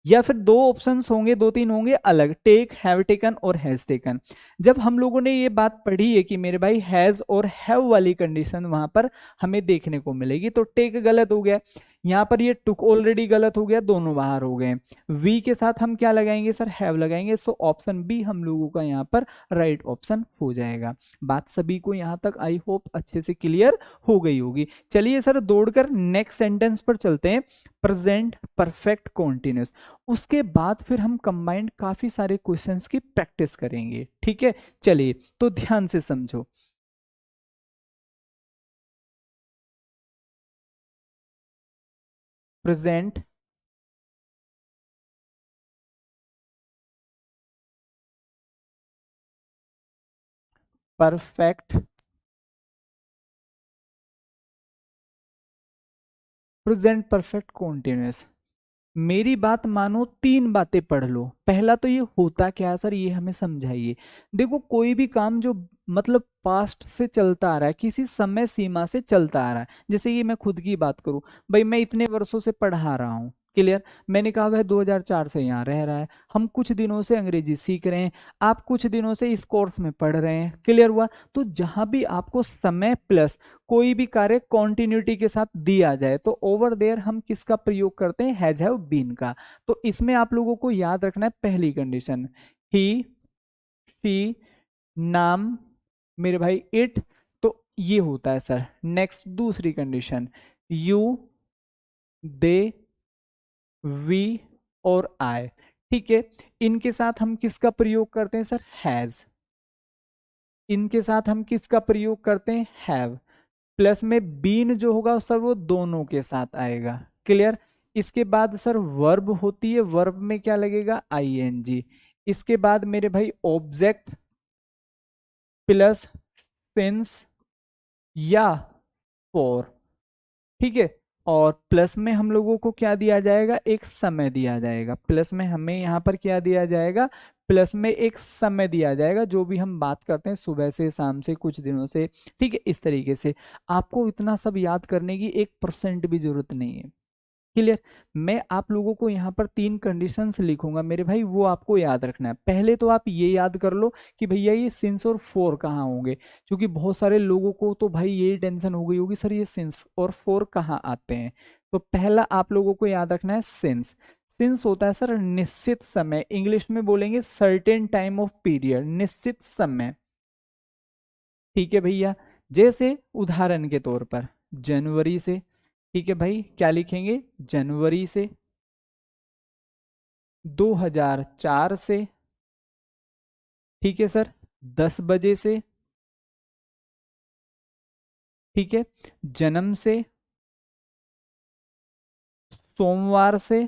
या फिर 2 ऑप्शंस होंगे, 2-3 होंगे अलग, टेक, हैव टेकन और हैज टेकन। जब हम लोगों ने ये बात पढ़ी है कि मेरे भाई हैज और हैव वाली कंडीशन वहां पर हमें देखने को मिलेगी, तो टेक गलत हो गया, यहाँ पर ये टुक ऑलरेडी गलत हो गया, दोनों बाहर हो गए, वी के साथ हम क्या लगाएंगे सर, हैव लगाएंगे, सो ऑप्शन बी हम लोगों का यहाँ पर राइट ऑप्शन हो जाएगा। बात सभी को यहाँ तक आई होप अच्छे से क्लियर हो गई होगी। चलिए सर दौड़कर नेक्स्ट सेंटेंस पर चलते हैं, प्रेजेंट परफेक्ट कॉन्टिन्यूस। उसके बाद फिर हम कंबाइंड काफी सारे क्वेश्चंस की प्रैक्टिस करेंगे, ठीक है, चलिए तो ध्यान से समझो। Present perfect, present perfect continuous, मेरी बात मानो, तीन बातें पढ़ लो। पहला तो ये होता क्या है सर, ये हमें समझाइए। देखो कोई भी काम जो मतलब पास्ट से चलता आ रहा है, किसी समय सीमा से चलता आ रहा है, जैसे ये मैं खुद की बात करूं, भाई मैं इतने वर्षों से पढ़ा रहा हूँ, क्लियर। मैंने कहा वह 2004 से यहाँ रह रहा है, हम कुछ दिनों से अंग्रेजी सीख रहे हैं, आप कुछ दिनों से इस कोर्स में पढ़ रहे हैं, क्लियर हुआ। तो जहां भी आपको समय प्लस कोई भी कार्य कॉन्टिन्यूटी के साथ दिया जाए, तो ओवर देयर हम किसका प्रयोग करते हैं, हैज हैव बीन का। तो इसमें आप लोगों को याद रखना है पहली कंडीशन, ही, शी, नाम, मेरे भाई इट, तो ये होता है सर। नेक्स्ट दूसरी कंडीशन, यू, दे, वी और आई, ठीक है। इनके साथ हम किसका प्रयोग करते हैं सर, हैज। इनके साथ हम किसका प्रयोग करते हैं, हैव। प्लस में बीन जो होगा सर वो दोनों के साथ आएगा, क्लियर। इसके बाद सर वर्ब होती है, वर्ब में क्या लगेगा, आईएनजी। इसके बाद मेरे भाई ऑब्जेक्ट प्लस सिंस या फॉर, ठीक है। और प्लस में हम लोगों को क्या दिया जाएगा, एक समय दिया जाएगा। प्लस में हमें यहाँ पर क्या दिया जाएगा, प्लस में एक समय दिया जाएगा, जो भी हम बात करते हैं सुबह से शाम से कुछ दिनों से, ठीक है। इस तरीके से आपको इतना सब याद करने की 1% भी जरूरत नहीं है, क्लियर। मैं आप लोगों को यहाँ पर तीन कंडीशंस लिखूंगा मेरे भाई, वो आपको याद रखना है। पहले तो आप ये याद कर लो कि भैया ये सिंस और फोर कहाँ होंगे, क्योंकि बहुत सारे लोगों को तो भाई यही टेंशन हो गई होगी, सर ये सिंस और फोर कहाँ आते हैं। तो पहला आप लोगों को याद रखना है सिंस। सिंस होता है सर निश्चित समय, इंग्लिश में बोलेंगे सर्टेन टाइम ऑफ पीरियड, निश्चित समय, ठीक है भैया। जैसे उदाहरण के तौर पर जनवरी से, ठीक है भाई, क्या लिखेंगे, जनवरी से, 2004 से, ठीक है सर, 10 बजे से, ठीक है, जन्म से, सोमवार से,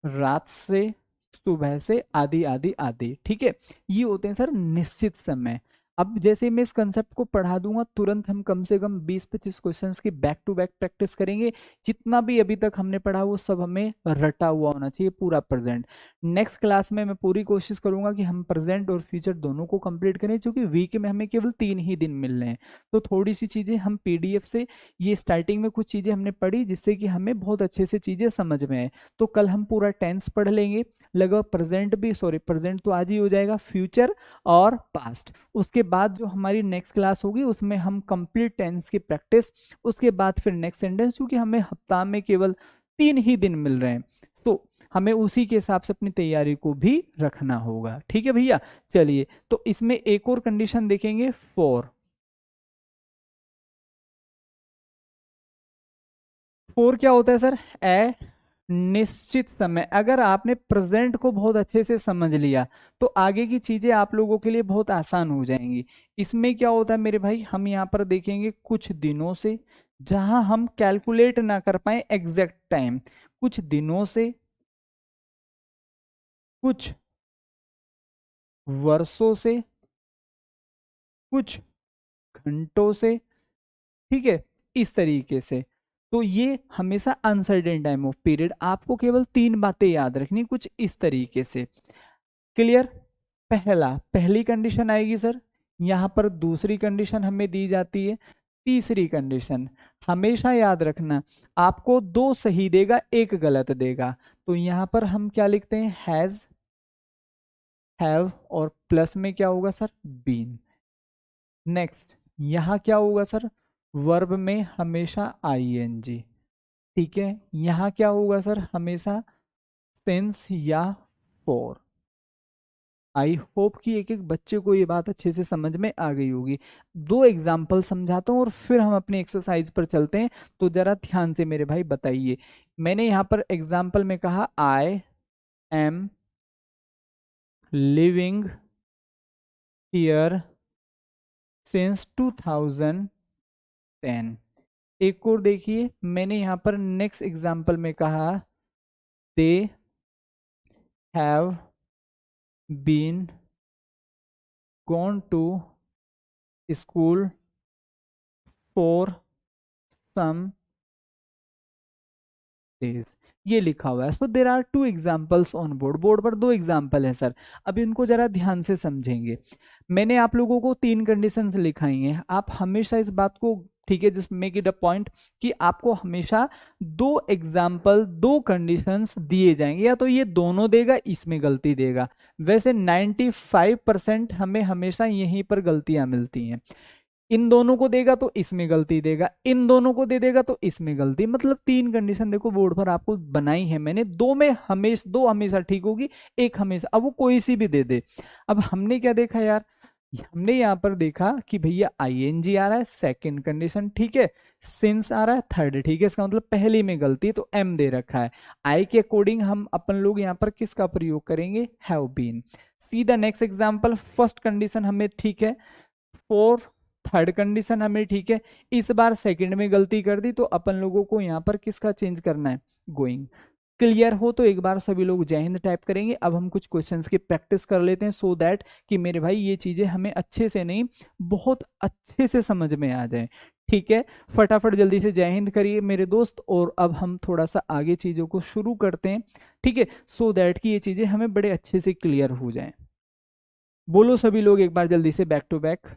रात से, सुबह से, आदि आदि आदि, ठीक है। ये होते हैं सर निश्चित समय। अब जैसे मैं इस कंसेप्ट को पढ़ा दूंगा, तुरंत हम कम से कम 20-25 क्वेश्चंस की बैक टू बैक प्रैक्टिस करेंगे। जितना भी अभी तक हमने पढ़ा वो सब हमें रटा हुआ होना चाहिए, पूरा प्रेजेंट। नेक्स्ट क्लास में मैं पूरी कोशिश करूंगा कि हम प्रेजेंट और फ्यूचर दोनों को कंप्लीट करें, क्योंकि वीक में हमें केवल 3 ही दिन मिल रहे हैं। तो थोड़ी सी चीजें हम पीडीएफ से, ये स्टार्टिंग में कुछ चीजें हमने पढ़ी जिससे कि हमें बहुत अच्छे से चीजें समझ में आए। तो कल हम पूरा टेंस पढ़ लेंगे, लगभग प्रेजेंट भी, सॉरी प्रेजेंट तो आज ही हो जाएगा, फ्यूचर और पास्ट। उसके बाद जो हमारी नेक्स्ट क्लास होगी उसमें हम कंप्लीट टेंस की प्रैक्टिस, उसके बाद फिर नेक्स्ट सेंटेंस, क्योंकि हमें हफ्ता में केवल 3 ही दिन मिल रहे हैं, तो हमें उसी के हिसाब से अपनी तैयारी को भी रखना होगा, ठीक है भैया। चलिए, तो इसमें एक और कंडीशन देखेंगे, फोर। फोर क्या होता है सर, ए निश्चित समय। अगर आपने प्रेजेंट को बहुत अच्छे से समझ लिया तो आगे की चीजें आप लोगों के लिए बहुत आसान हो जाएंगी। इसमें क्या होता है मेरे भाई, हम यहाँ पर देखेंगे कुछ दिनों से, जहां हम कैलकुलेट ना कर पाए एग्जैक्ट टाइम, कुछ दिनों से, कुछ वर्षों से, कुछ घंटों से, ठीक है, इस तरीके से। तो ये हमेशा अनसर्टेन टाइम ऑफ पीरियड, आपको केवल 3 बातें याद रखनी कुछ इस तरीके से, क्लियर। पहली कंडीशन आएगी सर, यहां पर दूसरी कंडीशन हमें दी जाती है, तीसरी कंडीशन। हमेशा याद रखना, आपको 2 सही देगा, एक गलत देगा। तो यहां पर हम क्या लिखते हैं, हैज, हैव, और प्लस में क्या होगा सर, बीन। नेक्स्ट, यहां क्या होगा सर, वर्ब में हमेशा आईएनजी, ठीक है। यहां क्या होगा सर, हमेशा सिंस या फॉर। आई होप कि एक एक बच्चे को ये बात अच्छे से समझ में आ गई होगी। 2 एग्जाम्पल समझाता हूँ और फिर हम अपनी एक्सरसाइज पर चलते हैं, तो जरा ध्यान से मेरे भाई बताइए। मैंने यहाँ पर एग्जाम्पल में कहा, I am living here since 2010। एक और देखिए, मैंने यहाँ पर नेक्स्ट एग्जाम्पल में कहा, they have been gone to school for some days, ये लिखा हुआ है। So there are two examples on board, board पर दो एग्जाम्पल है सर। अब इनको जरा ध्यान से समझेंगे। मैंने आप लोगों को तीन कंडीशंस लिखाई हैं, आप हमेशा इस बात को, ठीक है, just make it a point कि आपको हमेशा दो एग्जाम्पल, दो कंडीशंस दिए जाएंगे, या तो ये दोनों देगा, इसमें गलती देगा। वैसे 95% हमें हमेशा यहीं पर गलतियां मिलती हैं। इन दोनों को देगा तो इसमें गलती देगा, इन दोनों को दे देगा तो इसमें गलती। मतलब तीन कंडीशन देखो बोर्ड पर आपको बनाई है मैंने, दो में हमेशा, दो हमेशा ठीक होगी, एक हमेशा, अब वो कोई सी भी दे दे। अब हमने क्या देखा यार, हमने यहाँ पर देखा कि भैया आईएनजी आ रहा है, सेकंड कंडीशन ठीक है, सिंस आ रहा है थर्ड, ठीक है, इसका मतलब पहली में गलती, तो एम दे रखा है। आई के अकॉर्डिंग हम अपन लोग यहाँ पर किसका प्रयोग करेंगे, have been. See the next example, first condition हमें ठीक है, फोर, थर्ड कंडीशन हमें ठीक है, इस बार सेकंड में गलती कर दी, तो अपन लोगों को यहाँ पर किसका चेंज करना है, गोइंग। क्लियर हो तो एक बार सभी लोग जय हिंद टाइप करेंगे। अब हम कुछ क्वेश्चंस की प्रैक्टिस कर लेते हैं, सो दैट कि मेरे भाई ये चीजें हमें अच्छे से नहीं, बहुत अच्छे से समझ में आ जाए। ठीक है, फटाफट जल्दी से जय हिंद करिए मेरे दोस्त, और अब हम थोड़ा सा आगे चीजों को शुरू करते हैं, ठीक है, सो दैट कि ये चीजें हमें बड़े अच्छे से क्लियर हो जाए। बोलो सभी लोग एक बार जल्दी से बैक टू बैक।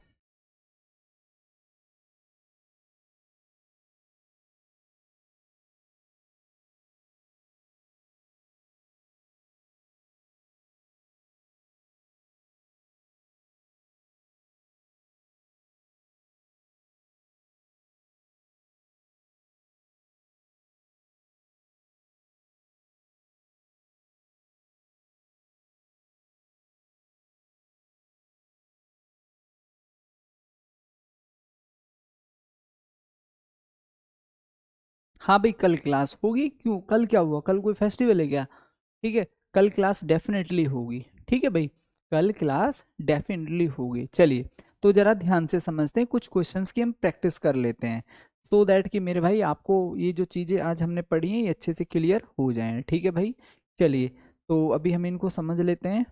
हाँ भाई, कल क्लास होगी, क्यों, कल क्या हुआ, कल कोई फेस्टिवल है क्या? ठीक है, कल क्लास डेफिनेटली होगी, ठीक है भाई, कल क्लास डेफिनेटली होगी। चलिए, तो जरा ध्यान से समझते हैं, कुछ क्वेश्चंस की हम प्रैक्टिस कर लेते हैं, सो दैट कि मेरे भाई आपको ये जो चीज़ें आज हमने पढ़ी हैं ये अच्छे से क्लियर हो जाएं, ठीक है भाई। चलिए, तो अभी हम इनको समझ लेते हैं।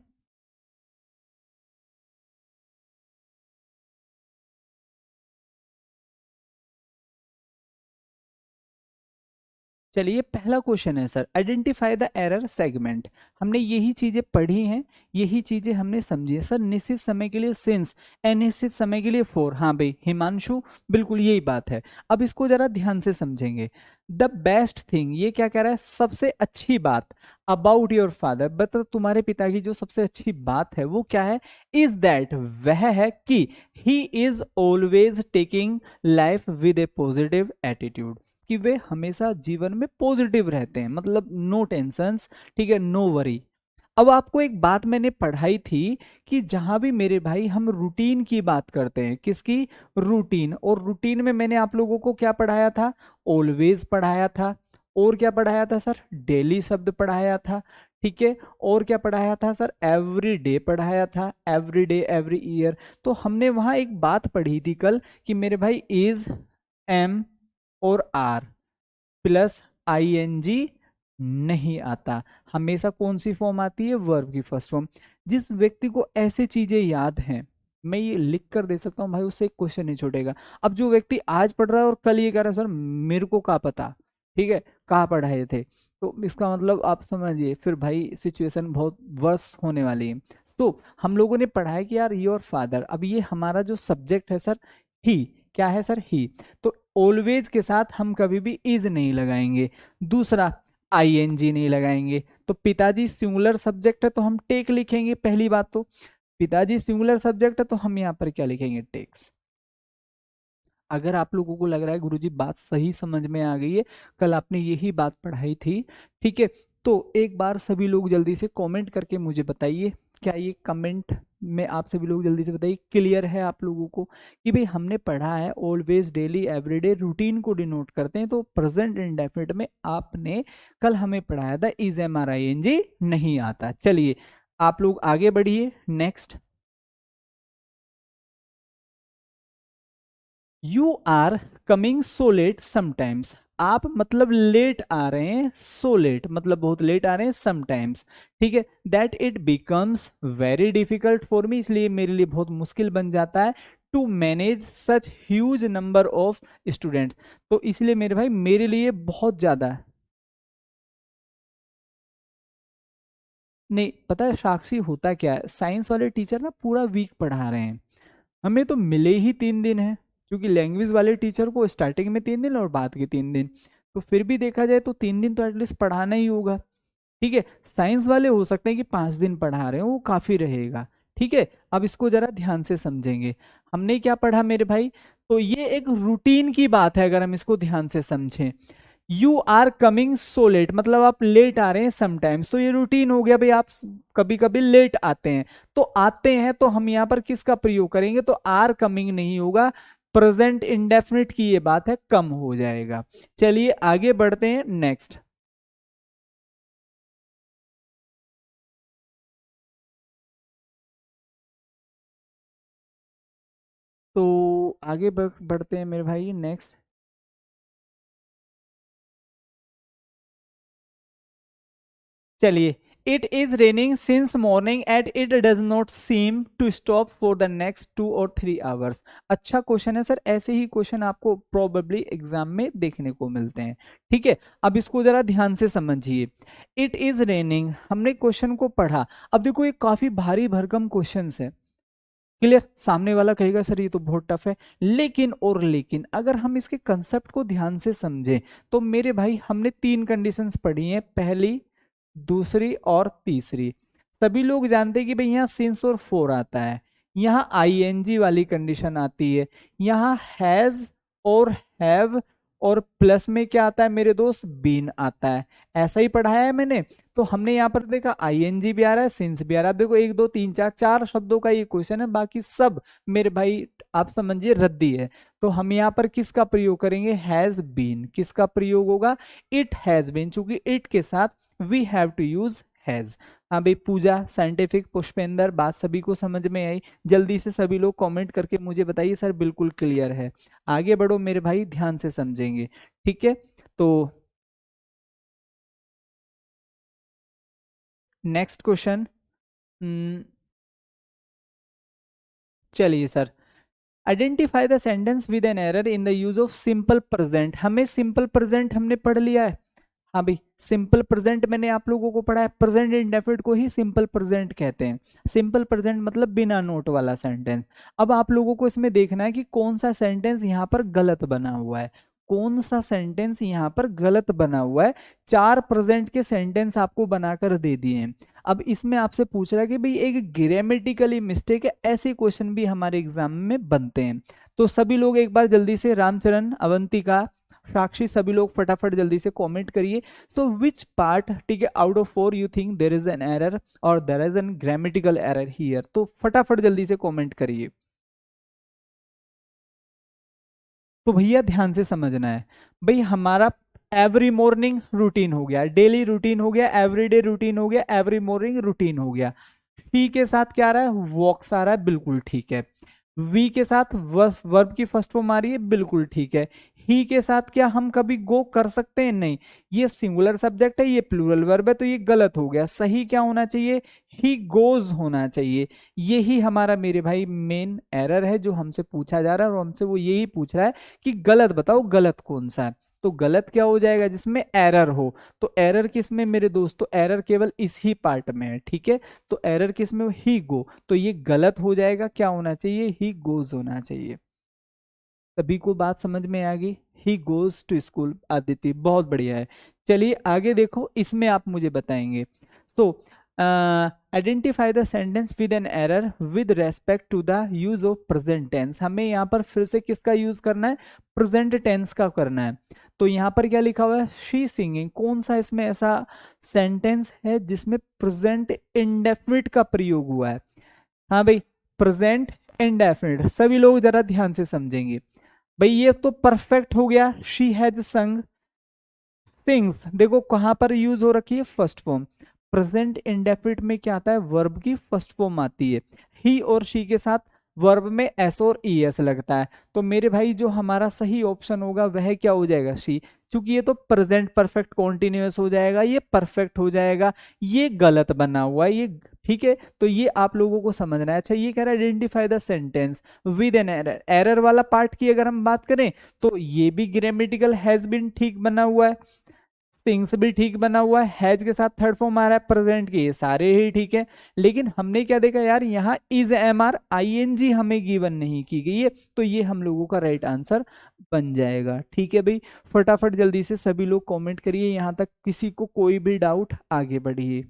चलिए, पहला क्वेश्चन है sir, identify the error segment. हमने यही चीजें पढ़ी हैं, यही चीजें हमने समझी है सर। निश्चित समय के लिए सिंस, अनिश्चित समय के लिए फॉर। हाँ भाई हिमांशु, बिल्कुल यही बात है। अब इसको जरा ध्यान से समझेंगे। द बेस्ट थिंग, ये क्या कह रहा है, सबसे अच्छी बात अबाउट योर फादर, बता तुम्हारे पिता की जो सबसे अच्छी बात है वो क्या है, इज दैट, वह है कि he is always taking life with A positive attitude, कि वे हमेशा जीवन में पॉजिटिव रहते हैं, मतलब नो टेंशंस, ठीक है, नो वरी। अब आपको एक बात मैंने पढ़ाई थी कि जहां भी मेरे भाई हम रूटीन की बात करते हैं, किसकी, रूटीन, और रूटीन में मैंने आप लोगों को क्या पढ़ाया था, ऑलवेज पढ़ाया था, और क्या पढ़ाया था सर, डेली शब्द पढ़ाया था, ठीक है, और क्या पढ़ाया था सर, एवरी डे पढ़ाया था, एवरी डे, एवरी ईयर। तो हमने वहां एक बात पढ़ी थी कल कि मेरे भाई इज, एम और आर प्लस आईएनजी नहीं आता, हमेशा कौन सी फॉर्म आती है, वर्ब की फर्स्ट फॉर्म। जिस व्यक्ति को ऐसे चीजें याद हैं, मैं ये लिख कर दे सकता हूँ भाई, उससे एक क्वेश्चन नहीं छूटेगा। अब जो व्यक्ति आज पढ़ रहा है और कल ये कह रहा है सर मेरे को क्या पता, ठीक है, कहाँ पढ़ाए थे, तो इसका मतलब आप समझिए फिर भाई सिचुएशन बहुत वर्स होने वाली है। तो हम लोगों ने पढ़ा है कि यार योर फादर, अब ये हमारा जो सब्जेक्ट है सर, ही, क्या है सर, ही, तो ऑलवेज के साथ हम कभी भी इज नहीं लगाएंगे। दूसरा, आईएनजी नहीं लगाएंगे। तो पिताजी सिंगुलर सब्जेक्ट है तो हम टेक लिखेंगे, पहली बात तो पिताजी सिंगुलर सब्जेक्ट है तो हम यहाँ पर क्या लिखेंगे, टेक्स। अगर आप लोगों को लग रहा है गुरुजी बात सही समझ में आ गई है, कल आपने यही बात पढ़ाई थी, ठीक है, तो एक बार सभी लोग जल्दी से कमेंट करके मुझे बताइए, क्या ये कमेंट में आप सभी लोग जल्दी से बताइए क्लियर है आप लोगों को कि भाई हमने पढ़ा है ऑलवेज, डेली, एवरीडे, रूटीन को डिनोट करते हैं, तो प्रेजेंट इंडेफिनिट में आपने कल हमें पढ़ाया था is, am, are, I N G नहीं आता। चलिए आप लोग आगे बढ़िए, next. You are coming so late sometimes, आप मतलब लेट आ रहे हैं, सो लेट मतलब बहुत लेट आ रहे हैं, समटाइम्स, ठीक है, that it becomes very difficult for me, इसलिए मेरे लिए बहुत मुश्किल बन जाता है, to manage such huge number of students, तो इसलिए मेरे भाई मेरे लिए बहुत ज्यादा नहीं पता है साक्षी होता क्या है, साइंस वाले टीचर ना पूरा वीक पढ़ा रहे हैं, हमें तो मिले ही 3 दिन है, क्योंकि लैंग्वेज वाले टीचर को स्टार्टिंग में 3 दिन और बाद के 3 दिन, तो फिर भी देखा जाए तो 3 दिन तो एटलीस्ट पढ़ाना ही होगा। ठीक है, साइंस वाले हो सकते हैं कि 5 दिन पढ़ा रहे हो, वो काफी रहेगा। ठीक है, अब इसको जरा ध्यान से समझेंगे। हमने क्या पढ़ा मेरे भाई, तो ये एक रूटीन की बात है, अगर हम इसको ध्यान से समझें। You are coming so late, मतलब आप लेट आ रहे हैं समटाइम्स, तो ये रूटीन हो गया भाई, आप कभी कभी लेट आते हैं। तो आते हैं तो हम यहाँ पर किसका प्रयोग करेंगे, तो आर कमिंग नहीं होगा, प्रेजेंट इंडेफिनिट की ये बात है, कम हो जाएगा। चलिए आगे बढ़ते हैं नेक्स्ट। तो आगे बढ़ते हैं मेरे भाई नेक्स्ट। चलिए, it is raining since morning at it does not seem to stop for the next 2 और 3 आवर्स। अच्छा क्वेश्चन है सर, ऐसे ही क्वेश्चन आपको प्रोबेबली एग्जाम में देखने को मिलते हैं। ठीक है, अब इसको जरा ध्यान से समझिए। इट इज रेनिंग, हमने क्वेश्चन को पढ़ा। अब देखो ये काफी भारी भरकम क्वेश्चन है, क्लियर। सामने वाला कहेगा सर ये तो बहुत टफ है, लेकिन और लेकिन अगर हम इसके कंसेप्ट को ध्यान से समझें, तो मेरे भाई हमने 3 कंडीशंस पढ़ी हैं, पहली, दूसरी और तीसरी। सभी लोग जानते हैं कि भाई यहाँ सिंस और फोर आता है, यहाँ आईएनजी वाली कंडीशन आती है, यहाँ हैज और हैव, और प्लस में क्या आता है मेरे दोस्त, बीन आता है। ऐसा ही पढ़ाया है मैंने। तो हमने यहाँ पर देखा आईएनजी भी आ रहा है, सिंस भी आ रहा है। देखो 1 2 3 4 4 शब्दों का ये क्वेश्चन है, बाकी सब मेरे भाई आप समझिए रद्दी है। तो हम यहाँ पर किसका प्रयोग करेंगे, हैज बीन। किसका प्रयोग होगा, इट हैज बीन, चूंकि इट के साथ we have to use has. हाँ भाई, पूजा, साइंटिफिक, पुष्पेंद्र, बात सभी को समझ में आई। जल्दी से सभी लोग कमेंट करके मुझे बताइए सर बिल्कुल क्लियर है। आगे बढ़ो मेरे भाई, ध्यान से समझेंगे। ठीक है, तो नेक्स्ट क्वेश्चन। चलिए sir, identify the sentence with an error in the use of simple present. हमें सिंपल प्रेजेंट हमने पढ़ लिया है। हाँ भाई, सिंपल प्रेजेंट मैंने आप लोगों को पढ़ा है, प्रेजेंट इंडेफिनिट को ही सिंपल प्रेजेंट कहते हैं। सिंपल प्रेजेंट मतलब बिना नोट वाला सेंटेंस। अब आप लोगों को इसमें देखना है कि कौन सा सेंटेंस यहाँ पर गलत बना हुआ है, कौन सा सेंटेंस यहाँ पर गलत बना हुआ है। 4 प्रेजेंट के सेंटेंस आपको बनाकर दे दिए हैं। अब इसमें आपसे पूछ रहा है कि भाई एक ग्रामेटिकली मिस्टेक है, ऐसे क्वेश्चन भी हमारे एग्जाम में बनते हैं। तो सभी लोग एक बार जल्दी से, रामचरण, अवंतिका, साक्षी, सभी लोग फटाफट जल्दी से कमेंट करिए। सो विच पार्ट, ठीक है, out of 4 you think there is an error और there is an grammatical error here. तो फटाफट जल्दी से कमेंट करिए। तो भैया ध्यान से समझना है, भाई हमारा एवरी मॉर्निंग रूटीन हो गया, डेली रूटीन हो गया, एवरीडे रूटीन हो गया, एवरी मॉर्निंग रूटीन हो गया। टी के साथ क्या आ रहा है, वॉक्स आ रहा है, बिल्कुल ठीक है। वी के साथ वर्ब की फर्स्ट फॉर्म आ रही है, बिल्कुल ठीक है। ही के साथ क्या हम कभी गो कर सकते हैं, नहीं। ये सिंगुलर सब्जेक्ट है, ये प्लूरल वर्ब है, तो ये गलत हो गया। सही क्या होना चाहिए, ही गोज होना चाहिए। यही हमारा मेरे भाई मेन एरर है जो हमसे पूछा जा रहा है, और हमसे वो यही पूछ रहा है कि गलत बताओ, गलत कौन सा है। तो गलत क्या हो जाएगा, जिसमें एरर हो। तो एरर किस में मेरे दोस्तों, एरर केवल इस ही पार्ट में है। ठीक है, तो एरर किस में, ही गो, तो ये गलत हो जाएगा। क्या होना चाहिए, ही गोज होना चाहिए। सभी को बात समझ में आ गई, he goes to school. Aditya बहुत बढ़िया है। चलिए आगे देखो, इसमें आप मुझे बताएंगे। So identify the sentence with an error with respect to the use of present tense. हमें यहाँ पर फिर से किसका यूज करना है, प्रेजेंट टेंस का करना है। तो यहाँ पर क्या लिखा हुआ है, शी सिंगिंग। कौन सा इसमें ऐसा सेंटेंस है जिसमें प्रेजेंट इंडेफिनिट का प्रयोग हुआ है। हाँ भाई, प्रेजेंट इंडेफिनिट। सभी लोग जरा ध्यान से समझेंगे। भाई ये तो परफेक्ट हो गया, शी हैज संग सिंग्स। देखो कहां पर यूज हो रखी है, फर्स्ट फॉर्म। प्रेजेंट इंडेफिनिट में क्या आता है, वर्ब की फर्स्ट फॉर्म आती है। ही और शी के साथ वर्ब में एस और ई एस लगता है। तो मेरे भाई जो हमारा सही ऑप्शन होगा वह क्या हो जाएगा, शी। चूंकि ये तो प्रेजेंट परफेक्ट कॉन्टिन्यूअस हो जाएगा, ये परफेक्ट हो जाएगा, ये गलत बना हुआ है ये। ठीक है, तो ये आप लोगों को समझना है। अच्छा, ये कह रहा है identify the sentence with an error. Error वाला पार्ट की अगर हम बात करें तो ये भी ग्रामेटिकल हैज बीन ठीक बना हुआ है। थिंग्स भी ठीक बना हुआ है, हैज के साथ थर्ड फॉर्म आ रहा है, प्रेजेंट के ये सारे ही ठीक है। लेकिन हमने क्या देखा यार, यहाँ इज एम आर आईएनजी हमें गिवन नहीं की गई है, तो ये हम लोगों का राइट आंसर बन जाएगा। ठीक है भाई, फटाफट जल्दी से सभी लोग कमेंट करिए, यहाँ तक किसी को कोई भी डाउट आगे बढ़िए।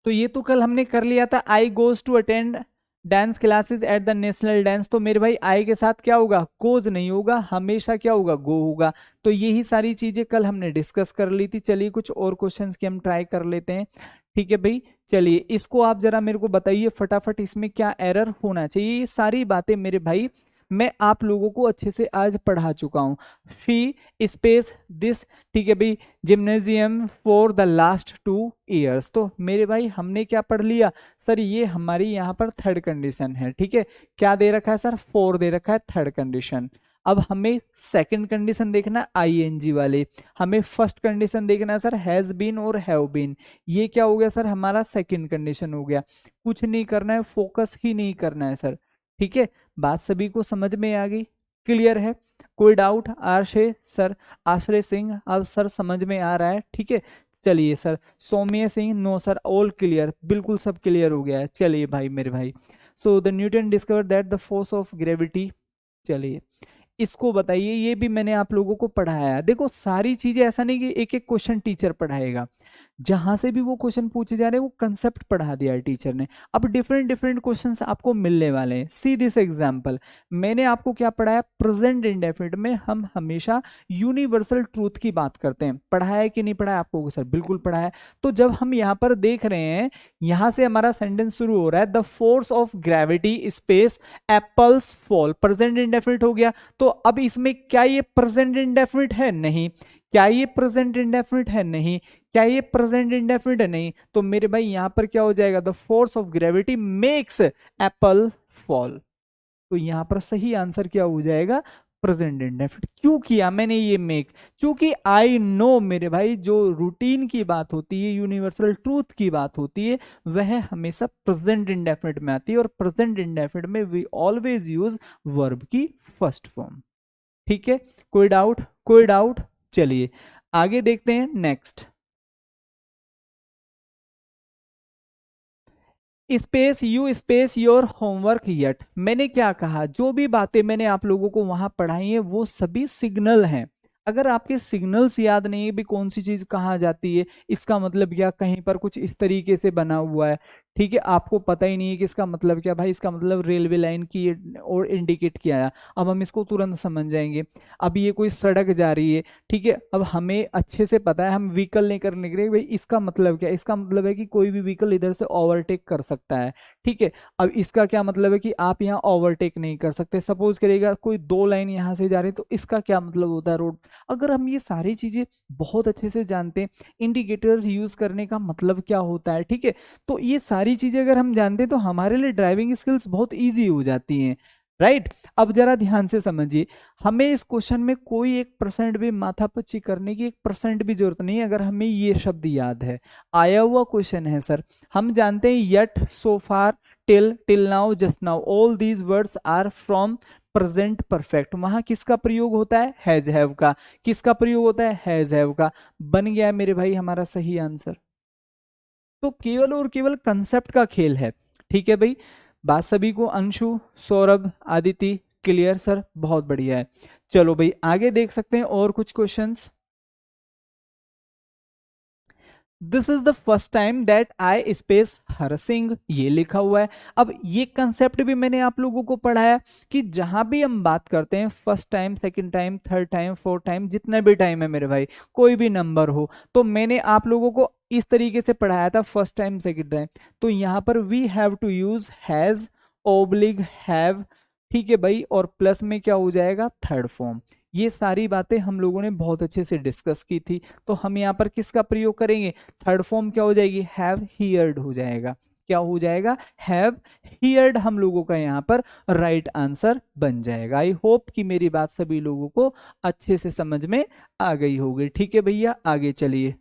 तो ये तो कल हमने कर लिया था, I goes to attend dance classes at the national dance. तो मेरे भाई आई के साथ क्या होगा, गोज नहीं होगा, हमेशा क्या होगा, गो होगा। तो यही सारी चीजें कल हमने डिस्कस कर ली थी। चलिए कुछ और क्वेश्चंस की हम ट्राई कर लेते हैं। ठीक है भाई, चलिए इसको आप जरा मेरे को बताइए फटाफट, इसमें क्या एरर होना चाहिए। ये सारी बातें मेरे भाई मैं आप लोगों को अच्छे से आज पढ़ा चुका हूं। फी स्पेस दिस, ठीक है भाई, gymnasium for the last 2 years। तो मेरे भाई हमने क्या पढ़ लिया सर, ये हमारी यहाँ पर थर्ड कंडीशन है। ठीक है, क्या दे रखा है सर, 4 दे रखा है थर्ड कंडीशन। अब हमें सेकंड कंडीशन देखना आईएनजी वाले, हमें फर्स्ट कंडीशन देखना है सर हैज बीन और हैव बीन। ये क्या हो गया सर, हमारा सेकंड कंडीशन हो गया। कुछ नहीं करना है, फोकस ही नहीं करना है सर। ठीक है, बात सभी को समझ में आ गई, क्लियर है, कोई डाउट आशय सर, आश्रय सिंह अब सर समझ में आ रहा है। ठीक है, चलिए sir, Saumya Singh no sir, all clear, बिल्कुल सब क्लियर हो गया है। चलिए भाई मेरे भाई, so the Newton discover that the force of gravity, चलिए इसको बताइए। ये भी मैंने आप लोगों को पढ़ाया है। देखो सारी चीजें ऐसा नहीं कि एक एक क्वेश्चन टीचर पढ़ाएगा, जहां से भी वो क्वेश्चन पूछे जा रहे हैं वो कंसेप्ट पढ़ा दिया है टीचर ने। अब डिफरेंट डिफरेंट क्वेश्चंस आपको मिलने वाले हैं। सी दिस एग्जांपल, मैंने आपको क्या पढ़ाया, प्रेजेंट इंडेफिनिट में हम हमेशा यूनिवर्सल ट्रूथ की बात करते हैं। पढ़ाया है कि नहीं पढ़ाया आपको सर, बिल्कुल पढ़ाया है। तो जब हम यहाँ पर देख रहे हैं, यहां से हमारा सेंटेंस शुरू हो रहा है, the force of gravity space apples fall, present indefinite हो गया। तो अब इसमें क्या ये प्रेजेंट इंडेफिनिट है, नहीं। क्या ये प्रेजेंट इंडेफिनिट है, नहीं। क्या ये प्रेजेंट इंडेफिनिट है, नहीं। तो मेरे भाई यहां पर क्या हो जाएगा, the force of gravity makes Apple fall. तो यहां पर सही आंसर क्या हो जाएगा, प्रेजेंट इंडेफिनिट। क्यों किया मैंने ये मेक, क्योंकि आई नो मेरे भाई, जो रूटीन की बात होती है, यूनिवर्सल ट्रूथ की बात होती है, वह हमेशा प्रेजेंट इंडेफिनिट में आती है। और प्रेजेंट इंडेफिनिट में वी ऑलवेज यूज वर्ब की फर्स्ट फॉर्म। ठीक है, कोई डाउट, कोई डाउट। चलिए आगे देखते हैं next. Space you space your homework yet, मैंने क्या कहा, जो भी बातें मैंने आप लोगों को वहां पढ़ाई है वो सभी सिग्नल हैं। अगर आपके सिग्नल्स याद नहीं है भी कौन सी चीज कहाँ जाती है, इसका मतलब क्या, कहीं पर कुछ इस तरीके से बना हुआ है, ठीक है, आपको पता ही नहीं है कि इसका मतलब क्या, भाई इसका मतलब रेलवे लाइन की और इंडिकेट किया है, अब हम इसको तुरंत समझ जाएंगे। अब ये कोई सड़क जा रही है, ठीक है, अब हमें अच्छे से पता है, हम व्हीकल नहीं करने के लिए, भाई इसका मतलब क्या, इसका मतलब है कि कोई भी व्हीकल इधर से ओवरटेक कर सकता है। ठीक है, अब इसका क्या मतलब है कि आप यहाँ ओवरटेक नहीं कर सकते। सपोज करेगा कोई 2 लाइन यहाँ से जा रही है, तो इसका क्या मतलब होता है, रोड। अगर हम ये सारी चीजें बहुत अच्छे से जानते हैं, इंडिकेटर्स यूज करने का मतलब क्या होता है, ठीक है, तो ये सारी चीजें अगर हम जानते हैं तो हमारे लिए ड्राइविंग स्किल्स बहुत इजी हो जाती हैं, राइट। अब जरा ध्यान से समझिए, हमें इस क्वेश्चन में कोई 1% भी माथापच्ची करने की 1% भी जरूरत नहीं है, अगर हमें ये शब्द याद है। आया हुआ क्वेश्चन है सर, हम जानते हैं yet, so far, till, till now, just now, all these words are from present perfect. वहां किसका प्रयोग होता है, हैज हैव का। किसका प्रयोग होता है, हैज हैव का। बन गया मेरे भाई हमारा सही आंसर। तो केवल और केवल कंसेप्ट का खेल है। ठीक है भाई, बात सभी को, अंशु, सौरभ, आदिति, क्लियर सर, बहुत बढ़िया है। चलो भाई आगे देख सकते हैं और कुछ questions. This is the first time that I space her sing, ये लिखा हुआ है। अब ये कंसेप्ट भी मैंने आप लोगों को पढ़ाया कि जहां भी हम बात करते हैं, first time, second time, third time, fourth time, जितना भी टाइम है मेरे भाई, कोई भी नंबर हो, तो मैंने आप लोगों को इस तरीके से पढ़ाया था, फर्स्ट टाइम, सेकंड टाइम। तो यहां पर we have to use has, ओब्लिग हैव, ठीक है भाई, और प्लस में क्या हो जाएगा, थर्ड फॉर्म। ये सारी बातें हम लोगों ने बहुत अच्छे से डिस्कस की थी। तो हम यहाँ पर किसका प्रयोग करेंगे, थर्ड फॉर्म क्या हो जाएगी, हैव हियर्ड हो जाएगा। क्या हो जाएगा, हैव हियर्ड हम लोगों का यहाँ पर राइट आंसर बन जाएगा। आई होप कि मेरी बात सभी लोगों को अच्छे से समझ में आ गई होगी। ठीक है भैया, आगे चलिए।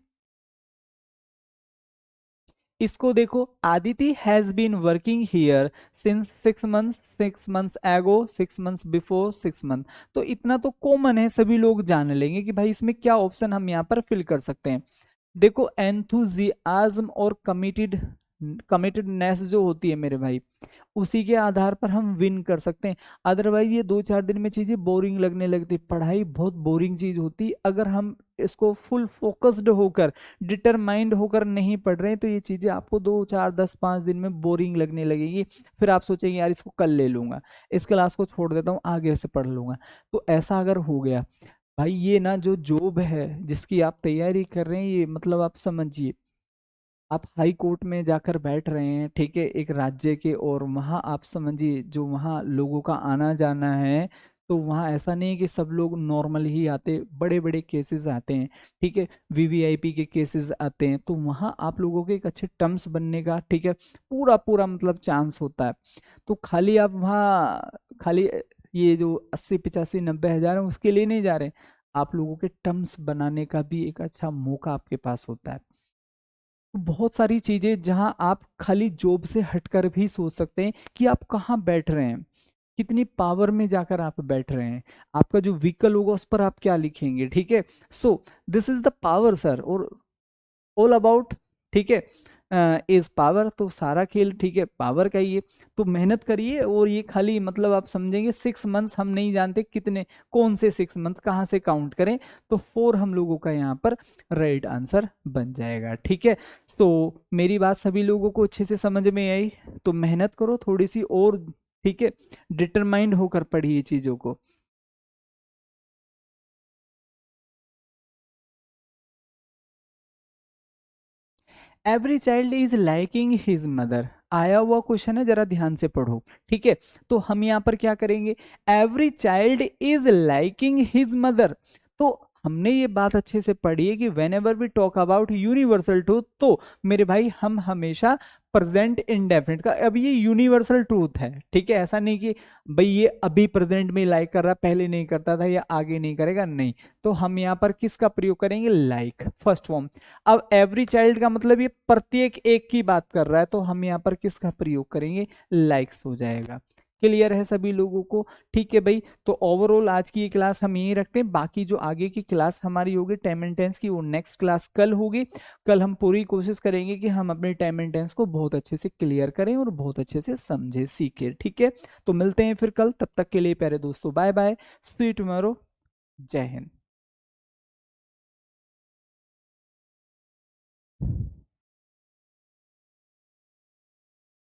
इसको देखो, Aditi has been working here since 6 months, 6 months ago, 6 months before, 6 month. तो इतना तो कॉमन है, सभी लोग जान लेंगे कि भाई इसमें क्या ऑप्शन हम यहाँ पर फिल कर सकते हैं। देखो एंथुजियाज्म और कमिटेडनेस जो होती है मेरे भाई, उसी के आधार पर हम विन कर सकते हैं। अदरवाइज ये 2-4 दिन में चीजें बोरिंग लगने लगती, पढ़ाई बहुत बोरिंग चीज होती। अगर हम इसको फुल फोकस्ड होकर, डिटरमाइंड होकर नहीं पढ़ रहे हैं तो ये चीजें आपको 2-4-10-5 दिन में बोरिंग लगने लगेगी। फिर आप सोचेंगे यार इसको कल ले लूंगा, इस क्लास को छोड़ देता हूँ, आगे से पढ़ लूंगा। तो ऐसा अगर हो गया भाई, ये ना जो जॉब है जिसकी आप तैयारी कर रहे हैं, ये मतलब आप समझिए आप हाई कोर्ट में जाकर बैठ रहे हैं, ठीक है, एक राज्य के, और वहाँ आप समझिए जो वहाँ लोगों का आना जाना है, तो वहाँ ऐसा नहीं है कि सब लोग नॉर्मल ही आते, बड़े बड़े केसेस आते हैं, ठीक है, वीवीआईपी के केसेस आते हैं। तो वहाँ आप लोगों के एक अच्छे टर्म्स बनने का, ठीक है, पूरा पूरा मतलब चांस होता है। तो खाली आप वहाँ खाली ये जो 80, 85, 90 हज़ार है उसके लिए नहीं जा रहे, आप लोगों के टर्म्स बनाने का भी एक अच्छा मौका आपके पास होता है। तो बहुत सारी चीजें जहां आप खाली जॉब से हटकर भी सोच सकते हैं कि आप कहाँ बैठ रहे हैं, कितनी पावर में जाकर आप बैठ रहे हैं, आपका जो व्हीकल होगा उस पर आप क्या लिखेंगे। ठीक है, so this is the power sir, और ऑल अबाउट, ठीक है, इज पावर। तो सारा खेल, ठीक है, पावर का ही है। तो मेहनत करिए, और ये खाली मतलब आप समझेंगे 6 मंथ्स, हम नहीं जानते कितने, कौन से 6 मंथ, कहाँ से काउंट करें, तो 4 हम लोगों का यहाँ पर राइट आंसर बन जाएगा। ठीक है, तो मेरी बात सभी लोगों को अच्छे से समझ में आई, तो मेहनत करो थोड़ी सी और, ठीक है, डिटरमाइंड होकर पढ़िए चीजों को। Every child is liking his mother, आया हुआ क्वेश्चन है, जरा ध्यान से पढ़ो। ठीक है, तो हम यहां पर क्या करेंगे, every child is liking his mother. तो हमने ये बात अच्छे से पढ़ी है कि whenever we talk about universal truth, तो मेरे भाई हम हमेशा प्रेजेंट इंडेफिनिट का, अब ये यूनिवर्सल ट्रूथ है, ठीक है, ऐसा नहीं कि भाई ये अभी प्रेजेंट में लाइक कर रहा, पहले नहीं करता था या आगे नहीं करेगा, नहीं। तो हम यहाँ पर किसका प्रयोग करेंगे, लाइक, फर्स्ट फॉर्म। अब एवरी चाइल्ड का मतलब ये प्रत्येक एक की बात कर रहा है, तो हम यहाँ पर किसका प्रयोग करेंगे, लाइक्स हो जाएगा। क्लियर है सभी लोगों को। ठीक है भाई, तो ओवरऑल आज की ये क्लास हम यही रखते हैं, बाकी जो आगे की क्लास हमारी होगी टाइम एंड टेंस की, वो नेक्स्ट क्लास कल होगी। कल हम पूरी कोशिश करेंगे कि हम अपने टाइम एंड टेंस को बहुत अच्छे से क्लियर करें और बहुत अच्छे से समझे सीखे। ठीक है, तो मिलते हैं फिर कल, तब तक के लिए प्यारे दोस्तों bye bye, see you tomorrow, जय हिंद।